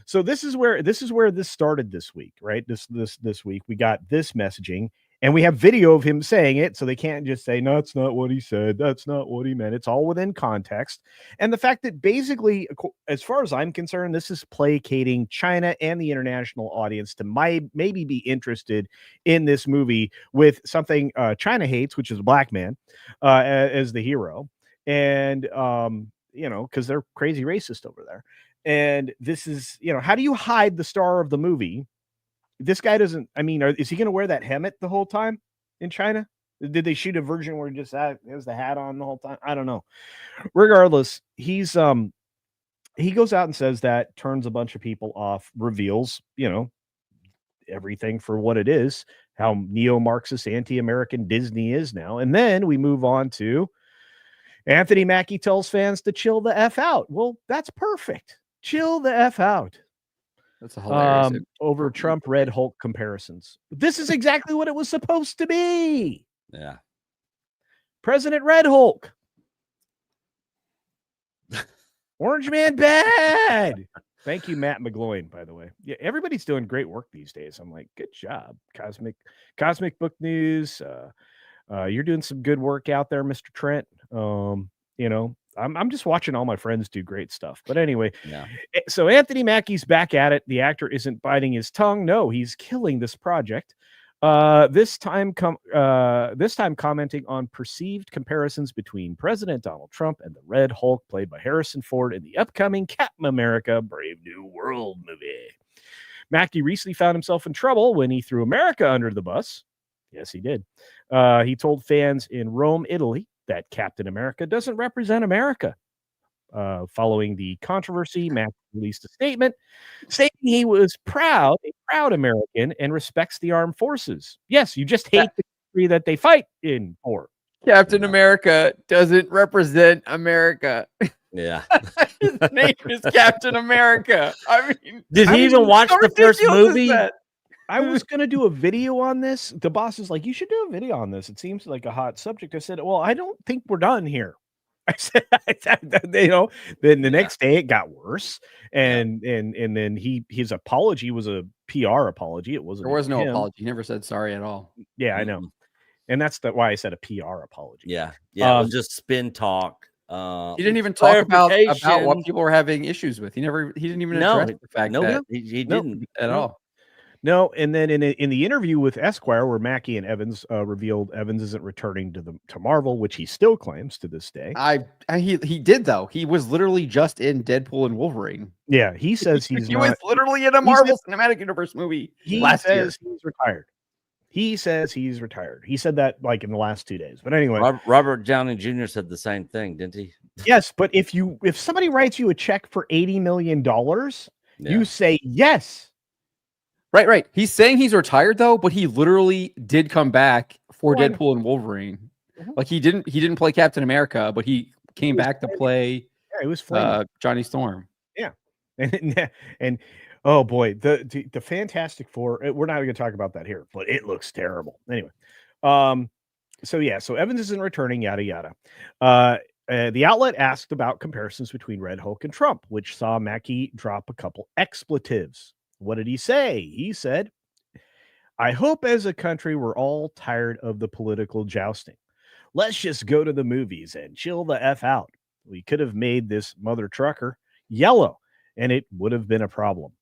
C: So this is where this started this week, right? This week we got this messaging. And we have video of him saying it, so they can't just say, no, that's not what he said. That's not what he meant. It's all within context. And the fact that basically, as far as I'm concerned, this is placating China and the international audience to maybe be interested in this movie with something China hates, which is a black man, as the hero. And, because they're crazy racist over there. And this is, how do you hide the star of the movie? This guy doesn't. I mean, is he going to wear that helmet the whole time in China? Did they shoot a version where he just has the hat on the whole time? I don't know. Regardless, he goes out and says that, turns a bunch of people off, reveals everything for what it is, how neo-Marxist, anti-American Disney is now, and then we move on to Anthony Mackie tells fans to chill the F out. Well, that's perfect. Chill the F out.
D: That's hilarious.
C: Over Trump Red Hulk comparisons. This is exactly what it was supposed to be.
E: Yeah.
C: President Red Hulk. Orange Man bad. Thank you, Matt McGloin, by the way. Yeah, everybody's doing great work these days. I'm like, good job. Cosmic Book News. You're doing some good work out there, Mr. Trent. I'm just watching all my friends do great stuff. But anyway, so Anthony Mackie's back at it. The actor isn't biting his tongue. No, he's killing this project. This time commenting on perceived comparisons between President Donald Trump and the Red Hulk played by Harrison Ford in the upcoming Captain America Brave New World movie. Mackie recently found himself in trouble when he threw America under the bus. Yes, he did. He told fans in Rome, Italy, that Captain America doesn't represent America. Following the controversy, Mackie released a statement saying he was a proud American and respects the armed forces. Yes, you just hate the country that they fight in for.
D: Captain America doesn't represent America.
E: Yeah.
D: His name is Captain America. I mean,
E: did he even watch the first movie?
C: I was going to do a video on this. The boss is like, you should do a video on this. It seems like a hot subject. I said, well, I don't think we're done here. I said, then the next day it got worse. And then his apology was a PR apology. It wasn't.
D: There was no apology. He never said sorry at all.
C: Yeah, I know. And that's why I said a PR apology.
E: Yeah. Yeah. It was just spin talk.
D: He didn't even talk about what people were having issues with. He didn't even address the fact that
E: he didn't
D: at all.
C: No, and then in the interview with Esquire, where Mackie and Evans revealed Evans isn't returning to Marvel, which he still claims to this day.
D: He did though. He was literally just in Deadpool and Wolverine.
C: Yeah, he says he's
D: he was literally in a Marvel Cinematic Universe movie.
C: He says he's retired. He says he's retired. He said that like in the last 2 days. But anyway,
E: Robert Downey Jr. said the same thing, didn't he?
C: Yes, but if somebody writes you a check for $80 million, you say yes.
D: Right. He's saying he's retired though, but he literally did come back for Deadpool and Wolverine. Like he didn't play Captain America, but he came back to play.
C: Yeah, it was
D: Johnny Storm.
C: Yeah, and oh boy, the Fantastic Four. We're not going to talk about that here, but it looks terrible. Anyway, so Evans isn't returning. Yada yada. The outlet asked about comparisons between Red Hulk and Trump, which saw Mackie drop a couple expletives. What did he say? He said, I hope as a country we're all tired of the political jousting. Let's just go to the movies and chill the F out. We could have made this mother trucker yellow, and it would have been a problem.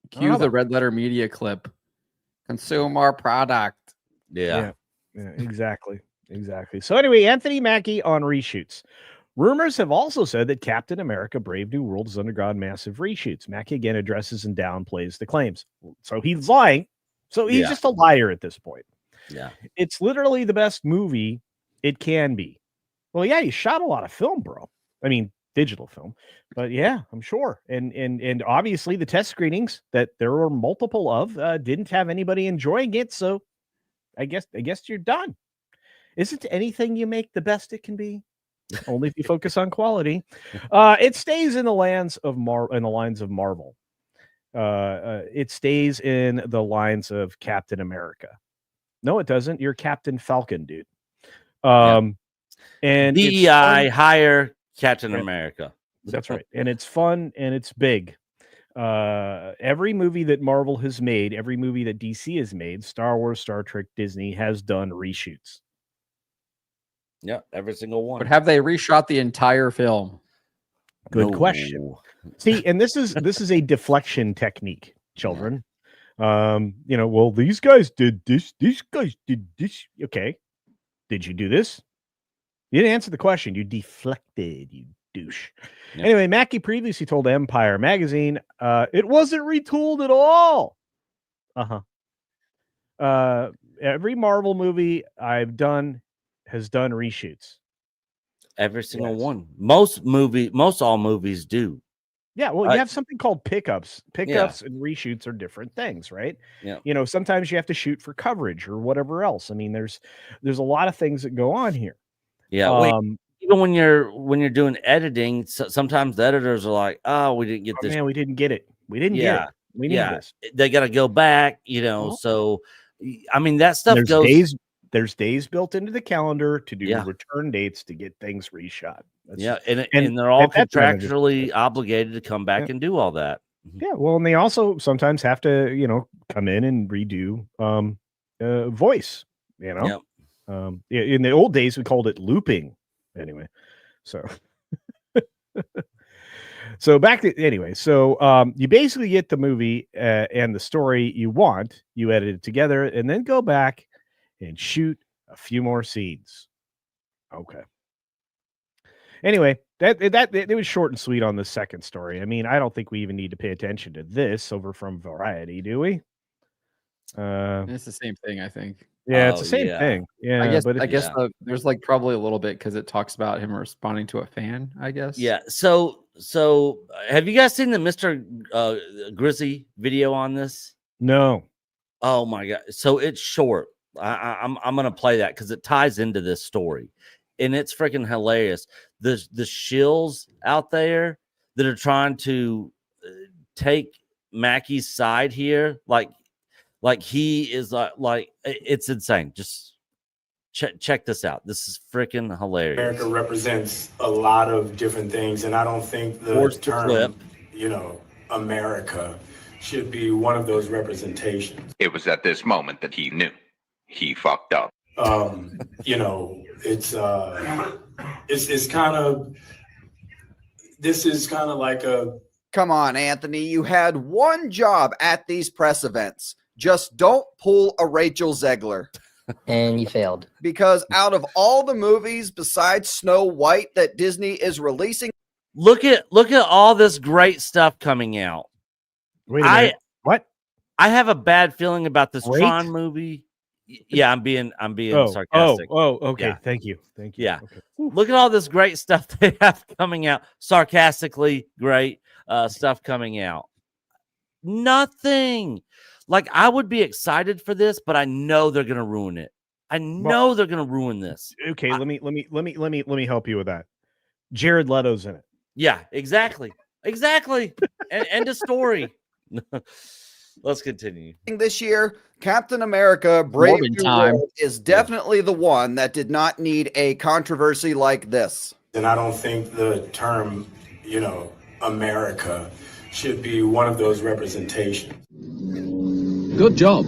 D: Cue the Red Letter Media clip. Consume our product.
E: Yeah.
C: Exactly. So anyway, Anthony Mackie on reshoots. Rumors have also said that Captain America Brave New World has undergone massive reshoots. Mackie again addresses and downplays the claims. So he's lying. So he's just a liar at this point.
E: Yeah.
C: It's literally the best movie it can be. Well, yeah, you shot a lot of film, bro. I mean, digital film. But yeah, I'm sure. And obviously the test screenings that there were multiple of didn't have anybody enjoying it. So I guess you're done. Isn't anything you make the best it can be? Only if you focus on quality. It stays in the lines of Marvel. It stays in the lines of Captain America. No, it doesn't. You're Captain Falcon, dude. And
E: DEI hire Captain America.
C: That's right. And it's fun and it's big. Every movie that Marvel has made, every movie that DC has made, Star Wars, Star Trek, Disney has done reshoots.
E: Yeah, every single one.
D: But have they reshot the entire film?
C: Good question. See, and this is a deflection technique, children. Well, these guys did this. These guys did this. Okay. Did you do this? You didn't answer the question. You deflected, you douche. Yep. Anyway, Mackie previously told Empire magazine, it wasn't retooled at all. Every Marvel movie I've done has done reshoots.
E: Every single one. Most all movies do.
C: Yeah, well, you have something called pickups. Pickups and reshoots are different things, right?
E: Yeah.
C: Sometimes you have to shoot for coverage or whatever else. I mean, there's a lot of things that go on here.
E: Yeah. Even when you're doing editing, sometimes the editors are like, "Oh, we didn't get this.
C: Man, we didn't get it. We didn't get it. We need this."
E: They got to go back, So, I mean, that stuff goes.
C: There's days built into the calendar to do return dates to get things reshot.
E: And they're all contractually obligated to come back and do all that.
C: Yeah, well, and they also sometimes have to, come in and redo voice. In the old days we called it looping. Anyway, so you basically get the movie and the story you want. You edit it together and then go back and shoot a few more scenes. Okay. Anyway, that it was short and sweet on the second story. I mean, I don't think we even need to pay attention to this over from Variety, do we?
D: It's the same thing, I think.
C: Yeah, it's the same thing. Yeah,
D: I guess there's like probably a little bit because it talks about him responding to a fan, I guess.
E: Yeah. So have you guys seen the Mr. Grizzly video on this?
C: No.
E: Oh my God. So it's short. I'm gonna play that because it ties into this story, and it's freaking hilarious. The shills out there that are trying to take Mackie's side here, like he is like it's insane. Just check this out. This is freaking hilarious.
I: America represents a lot of different things, and I don't think the term, America should be one of those representations.
J: It was at this moment that he knew he fucked up. It's kind of, this is kind of like a.
K: Come on, Anthony, you had one job at these press events. Just don't pull a Rachel Zegler.
L: And you failed.
K: Because out of all the movies besides Snow White that Disney is releasing.
E: Look at all this great stuff coming out.
C: Wait a minute. What?
E: I have a bad feeling about this Tron movie. Yeah, I'm being sarcastic.
C: Okay.
E: Yeah.
C: Thank you.
E: Yeah.
C: Okay.
E: Look at all this great stuff they have coming out. Sarcastically great stuff coming out. Nothing. Like, I would be excited for this, but I know they're gonna ruin it. I know they're gonna ruin this.
C: Okay, let me help you with that. Jared Leto's in it.
E: Yeah, exactly. End of story. Let's continue.
K: This year, Captain America Brave New World is definitely the one that did not need a controversy like this.
I: And I don't think the term, America should be one of those representations.
M: Good job.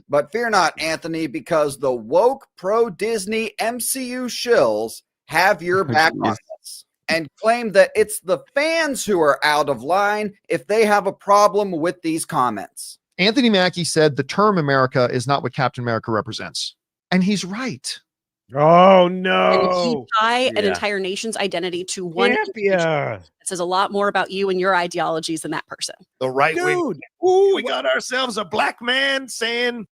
K: But fear not, Anthony, because the woke pro-Disney MCU shills have your back on this and claim that it's the fans who are out of line if they have a problem with these comments.
M: Anthony Mackie said the term America is not what Captain America represents.
L: And he's right.
C: Oh
N: And
C: no!
N: you tie an
E: Yeah.
N: entire nation's identity to one individual.
C: Campia.
N: It says a lot more about you and your ideologies than that person.
L: The right wing.
C: Dude,
L: Ooh, we got ourselves a black man saying,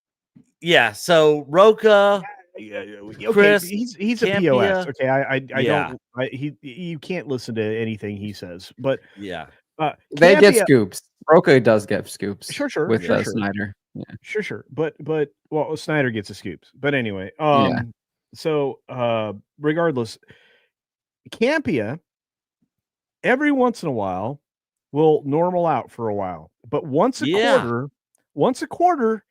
E: Yeah. So Roca,
C: okay,
E: Chris
C: he's a
E: Campia.
C: POS. Okay, I
E: Yeah.
C: don't. You can't listen to anything he says. But
E: yeah.
D: They get
C: Campia-
D: scoops. Roca does get scoops.
C: Sure,
D: with
C: sure.
D: Snyder. Yeah.
C: Sure. But well, Snyder gets the scoops. But anyway,
D: Yeah.
C: So regardless, Campia every once in a while will normal out for a while, but once a quarter,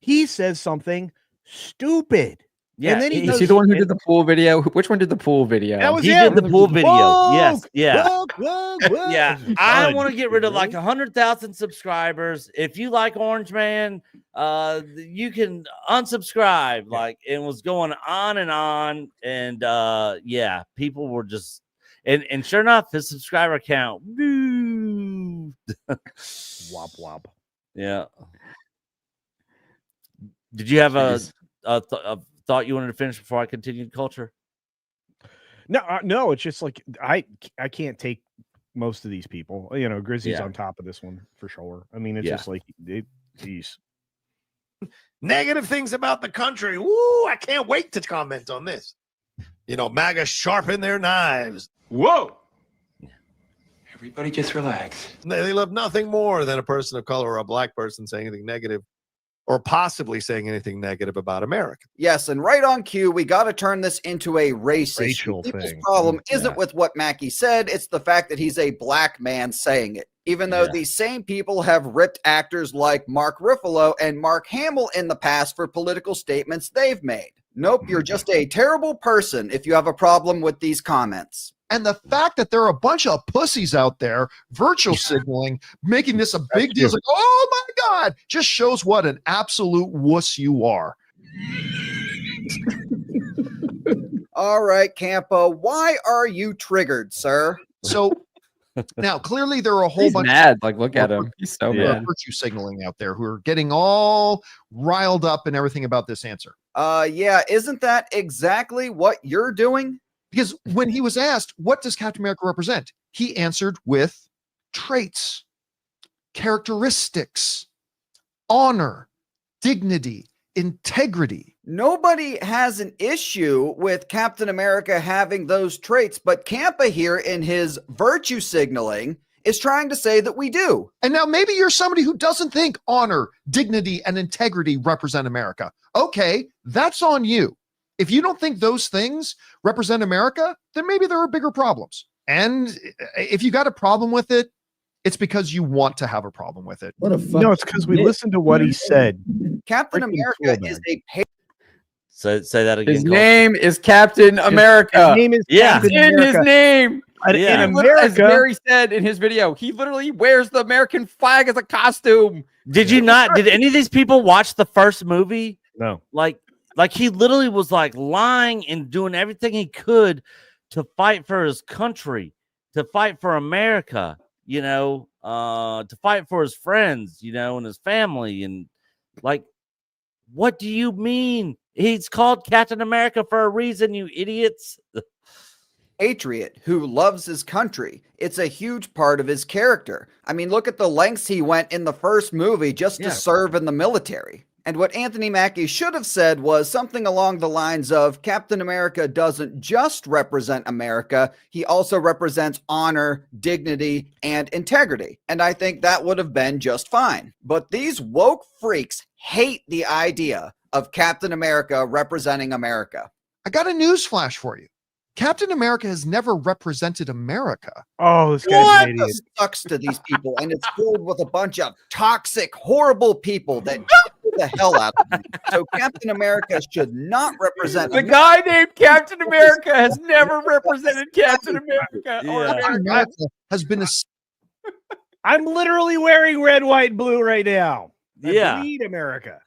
C: he says something stupid.
E: Yeah.
C: And then
D: Is he the one who did the pool video? Which one did the pool video?
C: That was
E: He
C: him.
E: did the pool video. Yes. Yeah.
C: Whoa.
E: Yeah, I want to get rid of like 100,000 subscribers. If you like Orange Man, you can unsubscribe. Like, it was going on, and yeah, people were just, and sure enough, his subscriber count, woo.
C: Wop.
E: Yeah. Did you have a thought you wanted to finish before I continued culture?
C: No, it's just like I can't take most of these people. You know, Grizzly's on top of this one for sure. I mean, it's just like, geez.
L: negative things about the country. Woo, I can't wait to comment on this. You know, MAGA sharpen their knives. Whoa.
O: Everybody just relax.
L: They love nothing more than a person of color or a black person saying anything negative or possibly saying anything negative about America.
K: Yes, and right on cue, we got to turn this into a race
C: Racial
K: issue. People's
C: thing.
K: problem isn't with what Mackie said, it's the fact that he's a black man saying it. Even though these same people have ripped actors like Mark Ruffalo and Mark Hamill in the past for political statements they've made. Nope, you're just a terrible person if you have a problem with these comments.
L: And the fact that there are a bunch of pussies out there virtual signaling, making this a big deal, like, oh my God, just shows what an absolute wuss you are.
K: All right, Campo, why are you triggered, sir?
L: So now clearly there are a whole
D: He's
L: bunch
D: mad. Like, look at him. He's so mad.
L: virtue signaling out there who are getting all riled up and everything about this answer.
K: Yeah, isn't that exactly what you're doing?
L: Because when he was asked, what does Captain America represent? He answered with traits, characteristics, honor, dignity, integrity.
K: Nobody has an issue with Captain America having those traits, but Campa here in his virtue signaling is trying to say that we do.
L: And now maybe you're somebody who doesn't think honor, dignity, and integrity represent America. Okay, that's on you. If you don't think those things represent America, then maybe there are bigger problems. And if you got a problem with it, it's because you want to have a problem with it.
C: What a fuck. No, it's because we listened to what he said.
K: Captain America is a
E: Say that again.
D: His name is Captain America.
C: His name is
D: Captain America. In his name.
C: In
D: America, as Barry said in his video, he literally wears the American flag as a costume.
E: Did you not? Did any of these people watch the first movie?
C: No.
E: Like he literally was like lying and doing everything he could to fight for his country, to fight for America, you know, to fight for his friends, you know, and his family. And like, what do you mean? He's called Captain America for a reason, you idiots.
K: Patriot who loves his country. It's a huge part of his character. I mean, look at the lengths he went in the first movie just to serve in the military. And what Anthony Mackie should have said was something along the lines of Captain America doesn't just represent America, he also represents honor, dignity, and integrity. And I think that would have been just fine. But these woke freaks hate the idea of Captain America representing America.
L: I got a news flash for you. Captain America has never represented America.
C: Oh, this guy's an idiot.
K: Sucks to these people, and it's filled with a bunch of toxic, horrible people that the hell out of me. So Captain America should not represent
D: the guy named Captain America has never represented Captain America. Or America
L: has been a.
C: I'm literally wearing red, white, and blue right now.
E: Yeah.
C: Bleed America.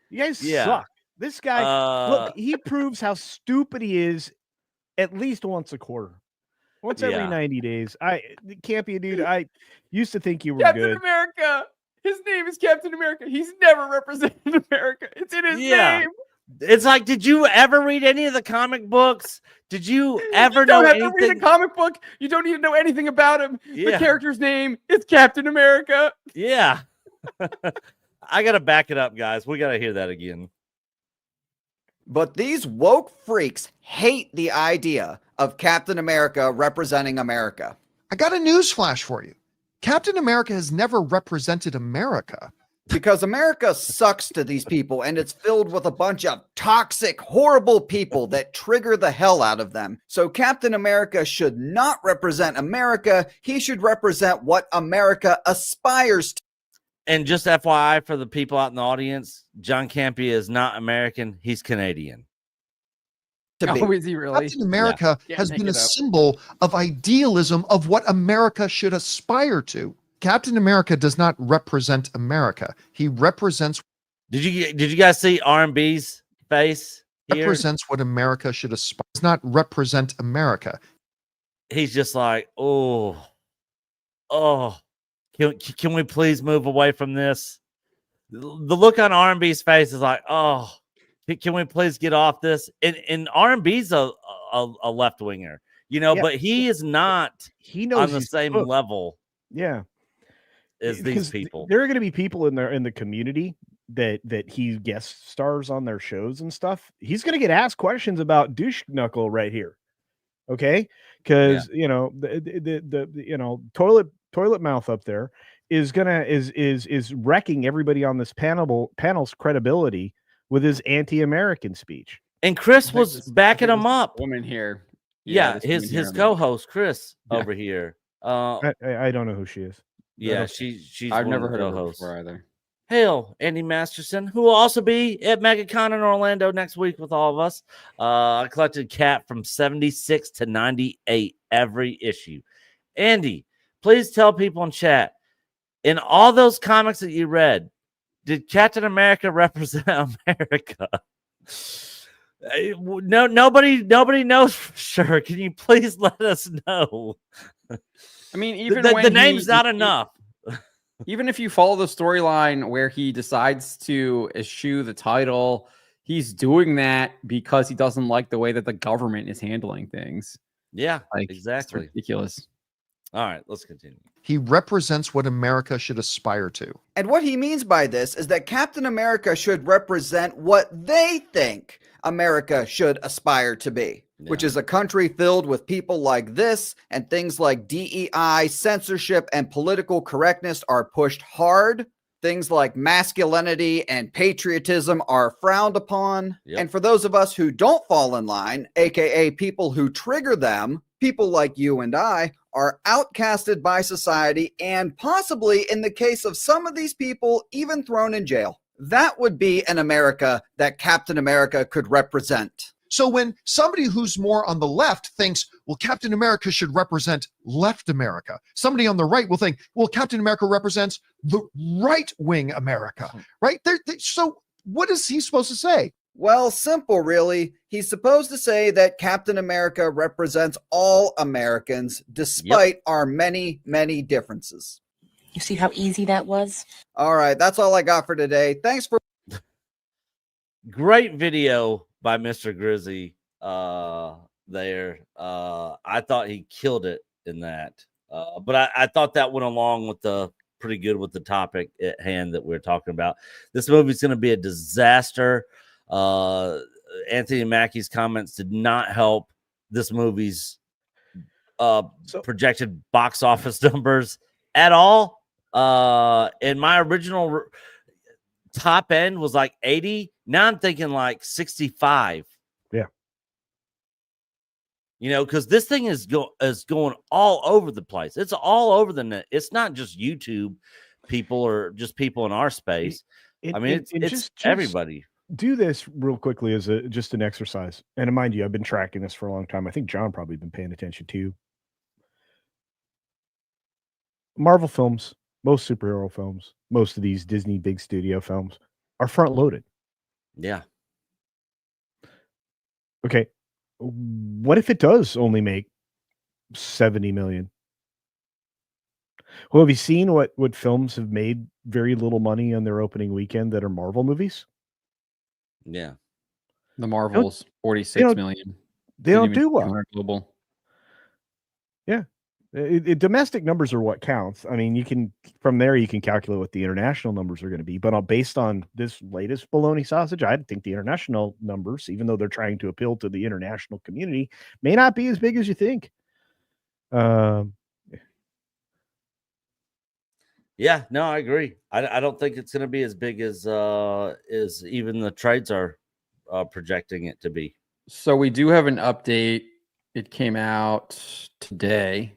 C: You guys suck. This guy, look, he proves how stupid he is at least once a quarter. Once every 90 days. Can't be a dude. I used to think you were
D: Captain
C: good.
D: America. His name is Captain America. He's never represented America. It's in his name.
E: It's like, did you ever read any of the comic books? Did you ever know
D: have
E: anything?
D: to read a comic book. You don't need to know anything about him.
E: Yeah.
D: The character's name is Captain America.
E: Yeah. I got to back it up, guys. We got to hear that again.
K: But these woke freaks hate the idea of Captain America representing America.
L: I got a news flash for you. Captain America has never represented America.
K: Because America sucks to these people, and it's filled with a bunch of toxic, horrible people that trigger the hell out of them. So Captain America should not represent America. He should represent what America aspires to.
E: And just FYI for the people out in the audience, John Campea is not American. He's Canadian.
D: Oh, is he really?
L: Captain America
D: Yeah.
L: has been a symbol of idealism of what America should aspire to. Captain America does not represent America. He represents.
E: Did you guys see R&B's face here?
L: Represents what America should aspire. Does not represent America.
E: He's just like, oh, can we please move away from this? The look on R&B's face is like, oh, can we please get off this? And R&B's a left winger, you know, but he is not.
C: He knows
E: on the same level.
C: Yeah.
E: As these people.
C: There are going to be people in the community that he guest stars on their shows and stuff. He's going to get asked questions about douche knuckle right here. Okay? Because you know, the you know, toilet mouth up there is wrecking everybody on this panel's credibility with his anti-American speech.
E: And Chris was backing him up.
D: Woman here.
E: Yeah, his co-host Chris over here.
C: I don't know who she is.
E: Yeah, she's
D: I've never heard
E: of
D: of
E: the
D: her
E: hosts.
D: before either.
E: Hail, Andy Masterson, who will also be at MegaCon in Orlando next week with all of us. I collected Cat from 76 to 98 every issue. Andy, please tell people in chat, in all those comics that you read, did Captain America represent America? No, nobody knows for sure. Can you please let us know?
D: I mean, even
E: the
D: when
E: name's not enough.
D: Even if you follow the storyline where he decides to eschew the title, he's doing that because he doesn't like the way that the government is handling things.
E: Yeah,
D: like,
E: exactly.
D: It's ridiculous.
E: All right, let's continue.
L: He represents what America should aspire to.
K: And what he means by this is that Captain America should represent what they think America should aspire to be, which is a country filled with people like this, and things like DEI, censorship, and political correctness are pushed hard. Things like masculinity and patriotism are frowned upon.
E: Yep.
K: And for those of us who don't fall in line, aka people who trigger them, people like you and I, are outcasted by society and possibly, in the case of some of these people, even thrown in jail. That would be an America that Captain America could represent.
L: So when somebody who's more on the left thinks, well, Captain America should represent left America, somebody on the right will think, well, Captain America represents the right-wing America, right? So what is he supposed to say?
K: Well, simple, really. He's supposed to say that Captain America represents all Americans, despite our many, many differences.
P: You see how easy that was?
K: All right, that's all I got for today. Thanks for...
E: Great video by Mr. Grizzy there. I thought he killed it in that. But I thought that went along with pretty good with the topic at hand that we're talking about. This movie's going to be a disaster. Anthony Mackie's comments did not help this movie's projected box office numbers at all. And my original top end was like 80. Now I'm thinking like 65.
C: Yeah.
E: You know, because this thing is going all over the place. It's all over the net. It's not just YouTube people or just people in our space. It's just everybody.
C: Do this real quickly as just an exercise. And mind you, I've been tracking this for a long time. I think John probably been paying attention too. Marvel films, most superhero films, most of these Disney big studio films are front loaded.
E: Yeah.
C: Okay. What if it does only make 70 million? Well, have you seen what films have made very little money on their opening weekend that are Marvel movies?
E: Yeah.
D: The Marvels, 46 million.
C: They don't do well.
D: Global.
C: Yeah. Domestic numbers are what counts. I mean, you can from there you can calculate what the international numbers are going to be. But based on this latest bologna sausage, I think the international numbers, even though they're trying to appeal to the international community, may not be as big as you think.
E: Yeah, no, I agree. I don't think it's going to be as big as even the trades are projecting it to be.
D: So we do have an update. It came out today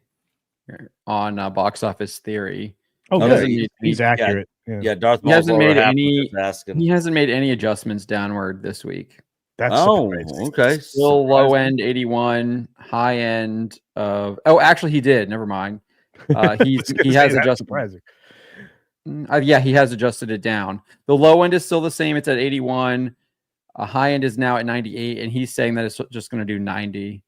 D: on Box Office Theory.
C: Oh, good. He's accurate.
E: Yeah, Darth
D: He hasn't
E: Maul
D: made any.
E: asking.
D: He hasn't made any adjustments downward this week.
C: That's
E: okay.
D: Still low end 81, high end of. Oh, actually, he did. Never mind. He has adjusted.
C: Surprising.
D: Yeah, he has adjusted it down. The low end is still the same. It's at 81. A high end is now at 98, and he's saying that it's just going to do 90.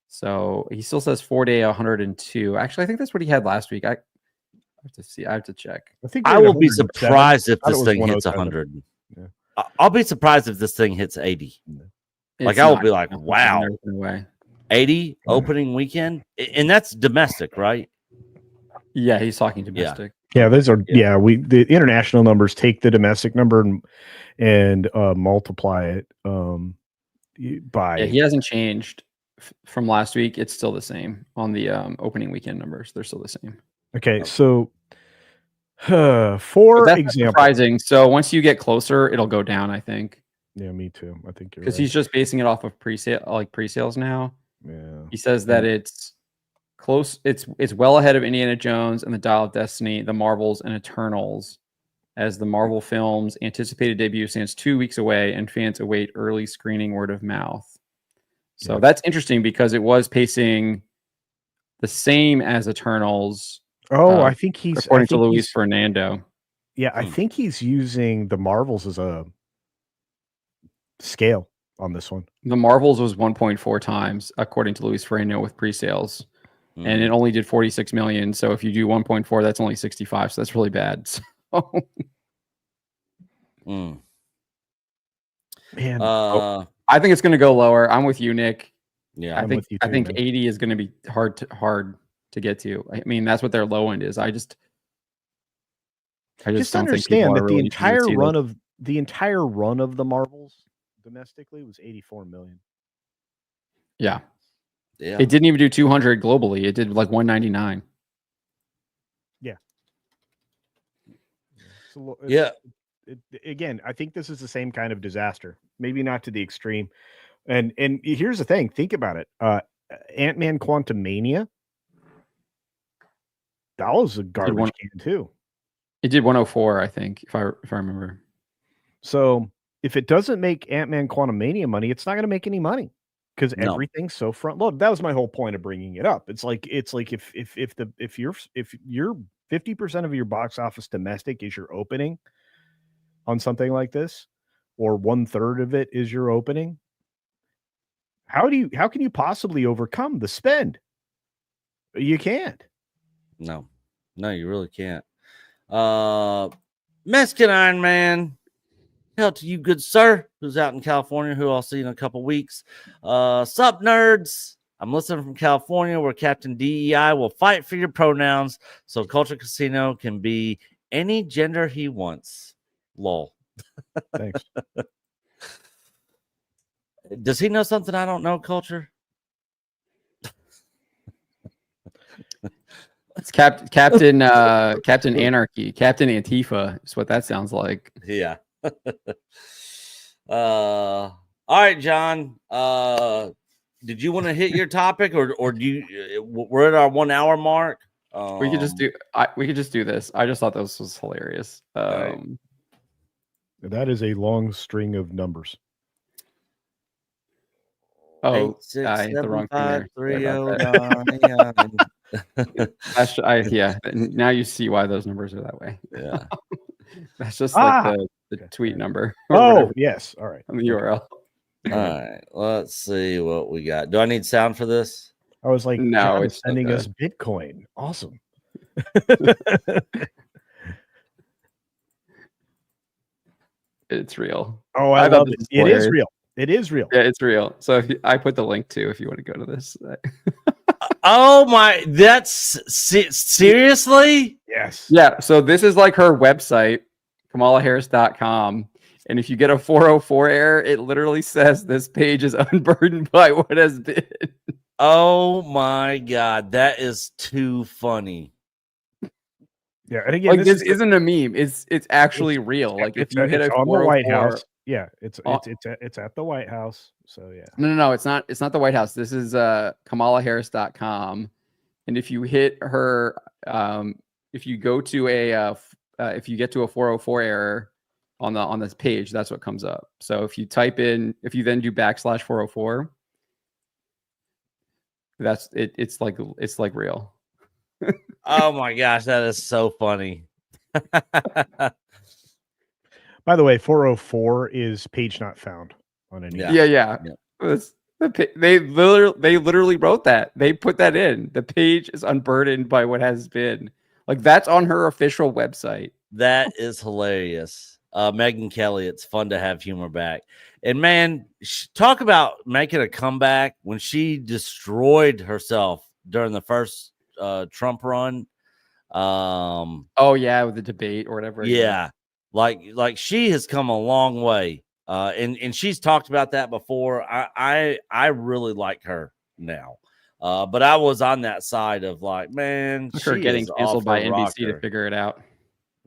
D: So he still says 4-day 102. Actually, I think that's what he had last week. I have to see. I have to check.
E: I will be surprised if this thing hits 100. Yeah. I'll be surprised if this thing hits 80. Like I will be like, wow, 80 opening weekend, and that's domestic, right?
D: Yeah, he's talking domestic.
C: Yeah, those are the international numbers take the domestic number and multiply it by.
D: Yeah, he hasn't changed from last week. It's still the same on the opening weekend numbers. They're still the same.
C: Okay, so for example,
D: surprising. So once you get closer, it'll go down. I think.
C: Yeah, me too. I think you're
D: because
C: right.
D: he's just basing it off of pre-sales now.
C: Yeah,
D: he says that it's close. It's well ahead of Indiana Jones and the Dial of Destiny, the Marvels, and Eternals, as the Marvel film's anticipated debut stands 2 weeks away, and fans await early screening word of mouth. So that's interesting because it was pacing the same as Eternals.
C: I think he's
D: according to Luis Fernando.
C: Yeah, I think he's using the Marvels as a scale on this one.
D: The Marvels was 1.4 times according to Luis Fernando with pre-sales. And it only did 46 million. So if you do 1.4, that's only 65. So that's really bad. So.
C: Man,
D: I think it's going to go lower. I'm with you, Nick.
E: Yeah,
D: I think 80 is going to be hard to get to. I mean, that's what their low end is. I just don't
C: understand that
D: really
C: the entire run of the Marvels domestically was 84 million.
D: Yeah. It didn't even do 200 globally. It did like 199.
C: Yeah. So again, I think this is the same kind of disaster. Maybe not to the extreme. And here's the thing. Think about it. Ant-Man Quantumania. That was a garbage can too.
D: It did 104, I think, if I remember.
C: So if it doesn't make Ant-Man Quantumania money, it's not going to make any money. Because everything's so front loaded. That was my whole point of bringing it up. It's like if you're 50% of your box office domestic is your opening on something like this, or 1/3 of it is your opening, how can you possibly overcome the spend? You can't.
E: No, you really can't. Mexican Iron Man. Hell to you, good sir, who's out in California, who I'll see in a couple weeks. Sup, nerds? I'm listening from California, where Captain DEI will fight for your pronouns so Culture Casino can be any gender he wants. Lol.
C: Thanks.
E: Does he know something I don't know, Culture?
D: It's Captain Anarchy, Captain Antifa is what that sounds like.
E: Yeah. All right, John. Did you want to hit your topic, or do you? We're at our 1 hour mark.
D: We could just do this. I just thought this was hilarious.
C: Right. That is a long string of numbers.
D: Oh,
E: 8, 6,
D: I hit the wrong thing
E: there.
D: Yeah. Now you see why those numbers are that way.
E: Yeah.
D: That's just like the tweet number.
C: Oh, yes. All right.
D: On the URL.
E: All right. Let's see what we got. Do I need sound for this?
C: I was like,
D: no,
C: it's sending us Bitcoin. Awesome.
D: It's real.
C: Oh, I love it. It is real. It is real.
D: Yeah, it's real. So I put the link too if you want to go to this.
E: Oh my, that's seriously?
C: Yes.
D: Yeah. So this is like her website, KamalaHarris.com. And if you get a 404 error, it literally says this page is unburdened by what has been.
E: Oh my God, that is too funny.
C: Yeah, and again,
D: Like this isn't a meme. It's actually real. Like if you hit
C: it's
D: a
C: on the White
D: 404
C: House. Yeah, it's at the White House. So yeah.
D: No, it's not the White House. This is KamalaHarris.com. And if you hit her, if you go to if you get to a 404 error on this page, that's what comes up. So if you type in, if you then do /404, that's it. It's like real.
E: Oh my gosh, that is so funny.
C: By the way, 404 is page not found on any.
D: Yeah. They literally wrote that. They put that in. The page is unburdened by what has been. Like that's on her official website.
E: That is hilarious. Megyn Kelly, it's fun to have humor back. And man, talk about making a comeback when she destroyed herself during the first Trump run.
D: Oh yeah, with the debate or whatever.
E: Yeah. Like she has come a long way. And she's talked about that before. I really like her now. But I was on that side of like, man,
D: her getting canceled by NBC
E: rocker
D: to figure it out.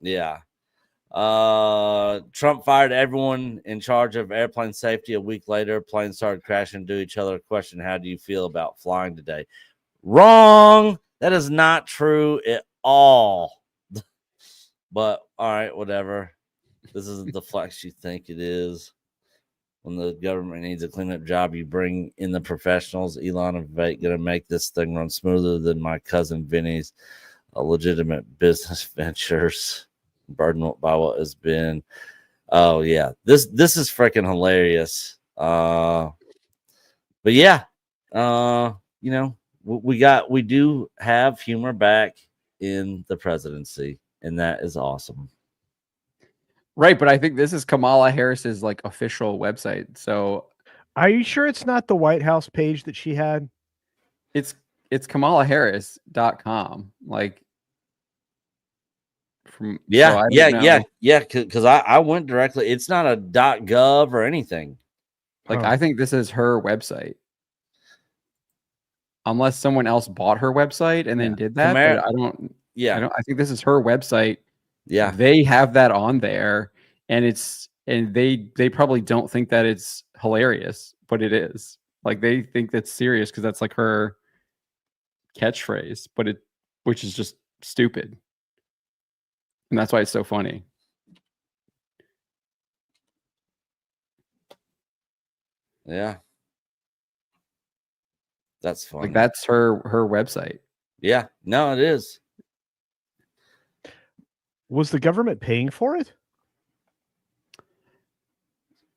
E: Yeah. Trump fired everyone in charge of airplane safety. A week later, planes started crashing into each other. Question: how do you feel about flying today? Wrong. That is not true at all. But all right, whatever. This isn't the flex you think it is. When the government needs a cleanup job, you bring in the professionals. Elon and Vivek going to make this thing run smoother than my cousin Vinny's legitimate business ventures, burdened by what has been. Oh yeah, this is freaking hilarious. But yeah, you know, we do have humor back in the presidency, and that is awesome.
D: Right, but I think this is Kamala Harris's like official website. So
C: are you sure it's not the White House page that she had?
D: It's KamalaHarris.com. Like from
E: yeah, because I went directly. It's not a .gov or anything.
D: Like I think this is her website. Unless someone else bought her website and then did that. But I don't. Yeah, I think this is her website.
E: Yeah,
D: they have that on there, and they probably don't think that it's hilarious, but it is. Like they think that's serious because that's like her catchphrase, which is just stupid, and that's why it's so funny.
E: Yeah, that's funny.
D: Like that's her website.
E: Yeah, no, it is.
C: Was the government paying for it?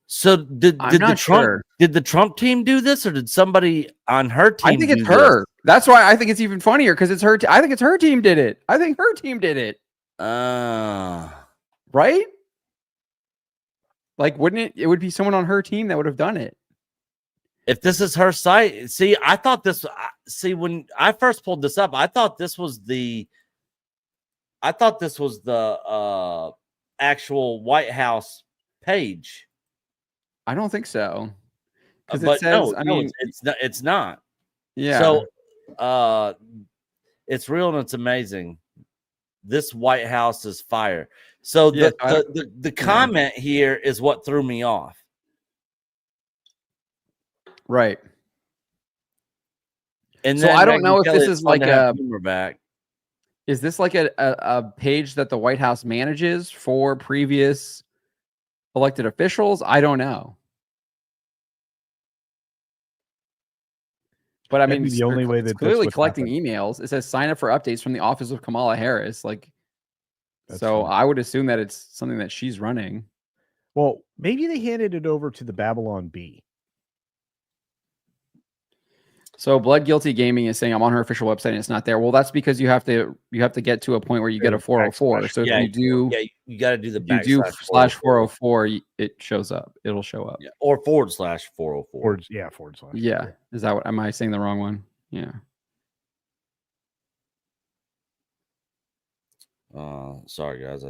E: So did the Trump team do this, or did somebody on her team?
D: I think it's her. This? That's why I think it's even funnier because it's her. I think it's her team did it. I think her team did it. Right? Like, wouldn't it? It would be someone on her team that would have done it.
E: If this is her site, see, I thought this. See, when I first pulled this up, I thought this was the actual White House page.
D: I don't think so.
E: Because it says, it's not.
D: Yeah.
E: So, it's real and it's amazing. This White House is fire. So the comment here is what threw me off.
D: Right.
E: And
D: so I don't know if this is like a
E: humor back.
D: Is this like a page that the White House manages for previous elected officials? I don't know. But I mean,
C: the only way that
D: clearly collecting emails. It says sign up for updates from the office of Kamala Harris. Like, so I would assume that it's something that she's running.
C: Well, maybe they handed it over to the Babylon Bee.
D: So Blood Guilty Gaming is saying I'm on her official website and it's not there. Well, that's because you have to get to a point where you get a 404. So if you do,
E: You got to do the
D: If you do
E: backslash
D: /404, it shows up. It'll show up.
E: Yeah, or /404.
C: Forward slash.
D: Yeah. Is that what? Am I saying the wrong one? Yeah.
E: Sorry guys,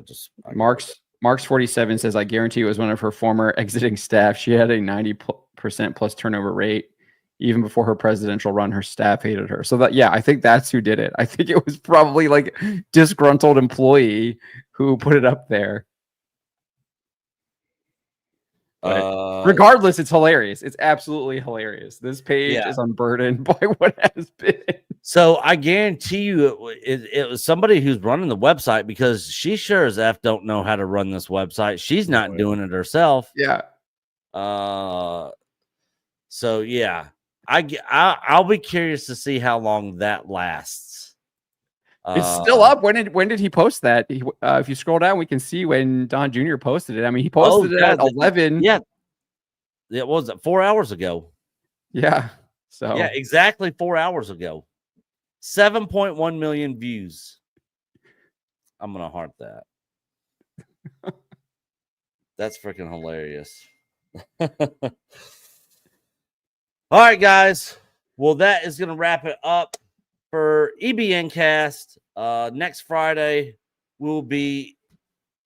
D: Mark's 47 says, I guarantee it was one of her former exiting staff. She had a 90% plus turnover rate. Even before her presidential run, her staff hated her. So that, yeah, I think that's who did it. I think it was probably like disgruntled employee who put it up there. But regardless, it's hilarious. It's absolutely hilarious. This page is unburdened by what has been.
E: So I guarantee you it was somebody who's running the website, because she sure as F don't know how to run this website. She's not doing it herself.
D: Yeah.
E: So yeah, I'll be curious to see how long that lasts.
D: It's still up. When did he post that? If you scroll down, we can see when Don Jr. posted it. I mean, he posted it at 11.
E: Yeah. It was 4 hours ago.
D: Yeah. So
E: yeah, exactly 4 hours ago. 7.1 million views. I'm gonna heart that. That's freaking hilarious. All right, guys. Well, that is gonna wrap it up for EBN Cast. Next Friday we'll be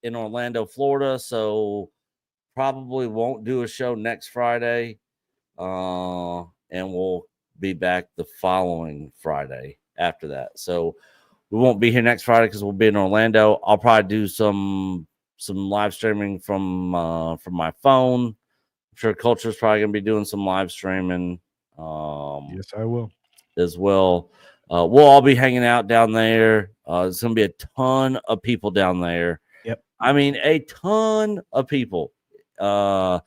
E: in Orlando, Florida, so probably won't do a show next Friday. And we'll be back the following Friday after that. So we won't be here next Friday because we'll be in Orlando. I'll probably do some live streaming from my phone. I'm sure Culture's probably gonna be doing some live streaming.
C: Yes, I will
E: as well. We'll all be hanging out down there. There's gonna be a ton of people down there.
C: Yep.
E: I mean, a ton of people. Then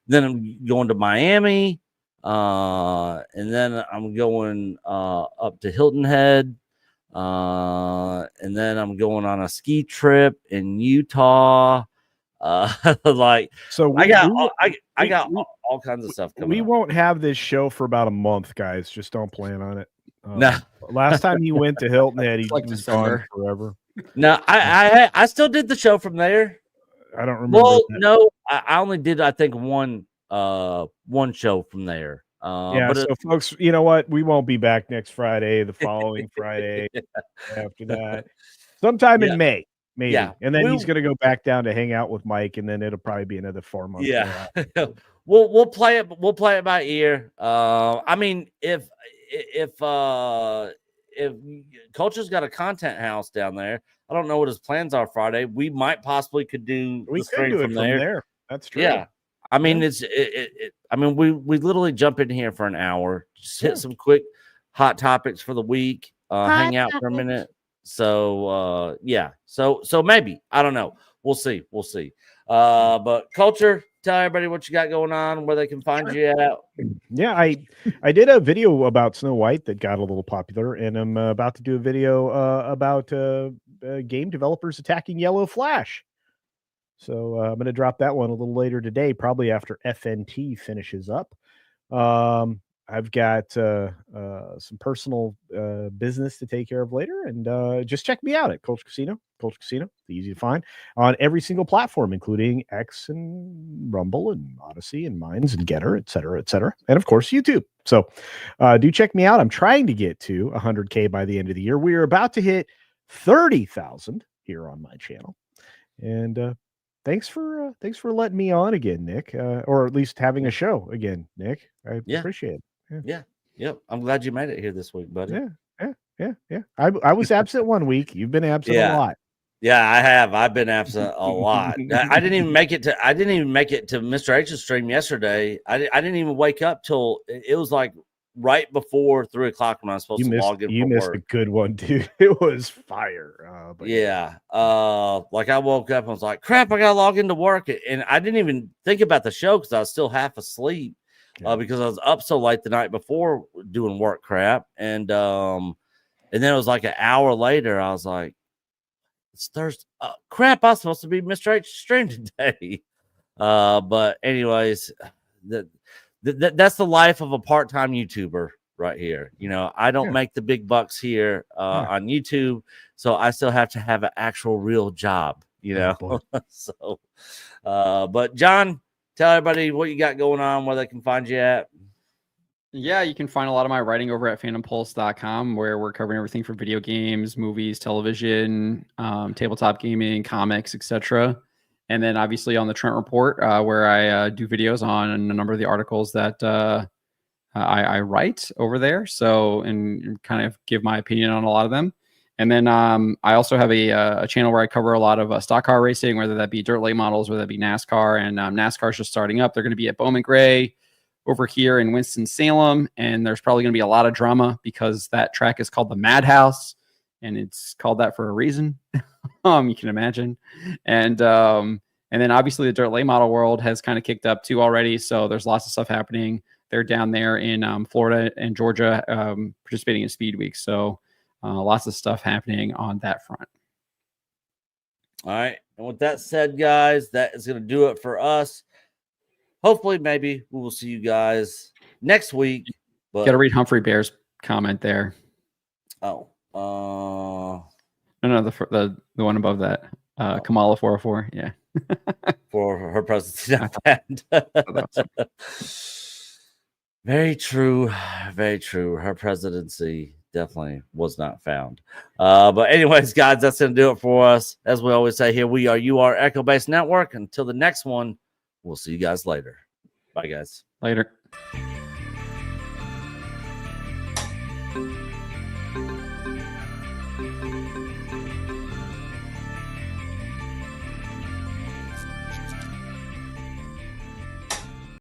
E: I'm going to Miami. And then I'm going up to Hilton Head. And then I'm going on a ski trip in Utah. Like,
C: so
E: I got all kinds of stuff coming.
C: We won't have this show for about a month, guys. Just don't plan on it.
E: No.
C: Last time he went to Hilton Head, he
D: like
C: was gone forever.
E: No, I still did the show from there.
C: I don't remember.
E: Well, no, I only did, I think, one show from there.
C: Yeah,
E: but
C: so folks, you know what? We won't be back next Friday, the following Friday after that. Sometime in May, maybe.
E: Yeah.
C: And then he's gonna go back down to hang out with Mike, and then it'll probably be another 4 months.
E: Yeah. We'll play it by ear. I mean, if Culture's got a content house down there, I don't know what his plans are Friday. We might possibly could do
C: we
E: the
C: could
E: stream
C: do it
E: from there.
C: That's true.
E: Yeah. I mean, I mean, we literally jump in here for an hour, just hit some quick hot topics for the week, hang out for a minute. So yeah. So maybe, I don't know. We'll see. But Culture, tell everybody what you got going on, where they can find you at.
C: Yeah, I did a video about Snow White that got a little popular, and I'm about to do a video about game developers attacking Yellow Flash. So I'm going to drop that one a little later today, probably after FNT finishes up. I've got some personal business to take care of later, and just check me out at Culture Casino. Culture Casino, easy to find on every single platform, including X and Rumble and Odyssey and Minds and Getter, et cetera, and of course YouTube. So do check me out. I'm trying to get to 100K by the end of the year. We are about to hit 30,000 here on my channel, and thanks for letting me on again, Nick, or at least having a show again, Nick. I appreciate it.
E: Yeah. Yep. I'm glad you made it here this week, buddy.
C: Yeah. I was absent 1 week. You've been absent a lot.
E: Yeah, I have. I've been absent a lot. I didn't even make it to Mr. H's stream yesterday. I didn't even wake up till it was like right before 3 o'clock when I was supposed to log in.
C: You missed a good one, dude. It was fire.
E: But yeah. Like I woke up and was like, crap, I gotta log into work. And I didn't even think about the show because I was still half asleep. Because I was up so late the night before doing work crap. And then it was like an hour later, I was like, it's Thursday. Crap, I was supposed to be Mr. H stream today. But anyways, that's the life of a part-time YouTuber right here. You know, I don't make the big bucks here on YouTube, so I still have to have an actual real job. you know. So, but John, tell everybody what you got going on, where they can find you at.
D: Yeah, you can find a lot of my writing over at phantompulse.com, where we're covering everything from video games, movies, television, tabletop gaming, comics, etc. And then obviously on the Trent Report, where I do videos on a number of the articles that I write over there. So, and kind of give my opinion on a lot of them. And then I also have a channel where I cover a lot of stock car racing, whether that be dirt late models, whether that be NASCAR. And NASCAR's just starting up. They're going to be at Bowman Gray over here in Winston-Salem. And there's probably going to be a lot of drama because that track is called the Madhouse. And it's called that for a reason. You can imagine. And then obviously the dirt late model world has kind of kicked up too already. So there's lots of stuff happening. They're down there in Florida and Georgia participating in Speed Week. So lots of stuff happening on that front.
E: All right. And with that said, guys, that is going to do it for us. Hopefully, maybe we will see you guys next week. But
D: Got to read Humphrey Bear's comment there.
E: Oh.
D: No, the one above that. Kamala 404. Yeah.
E: For her presidency. Very true. Very true. Her presidency definitely was not found. But anyways, guys, that's going to do it for us. As we always say here, we are UR Echo Base Network. Until the next one, we'll see you guys later. Bye, guys.
D: Later.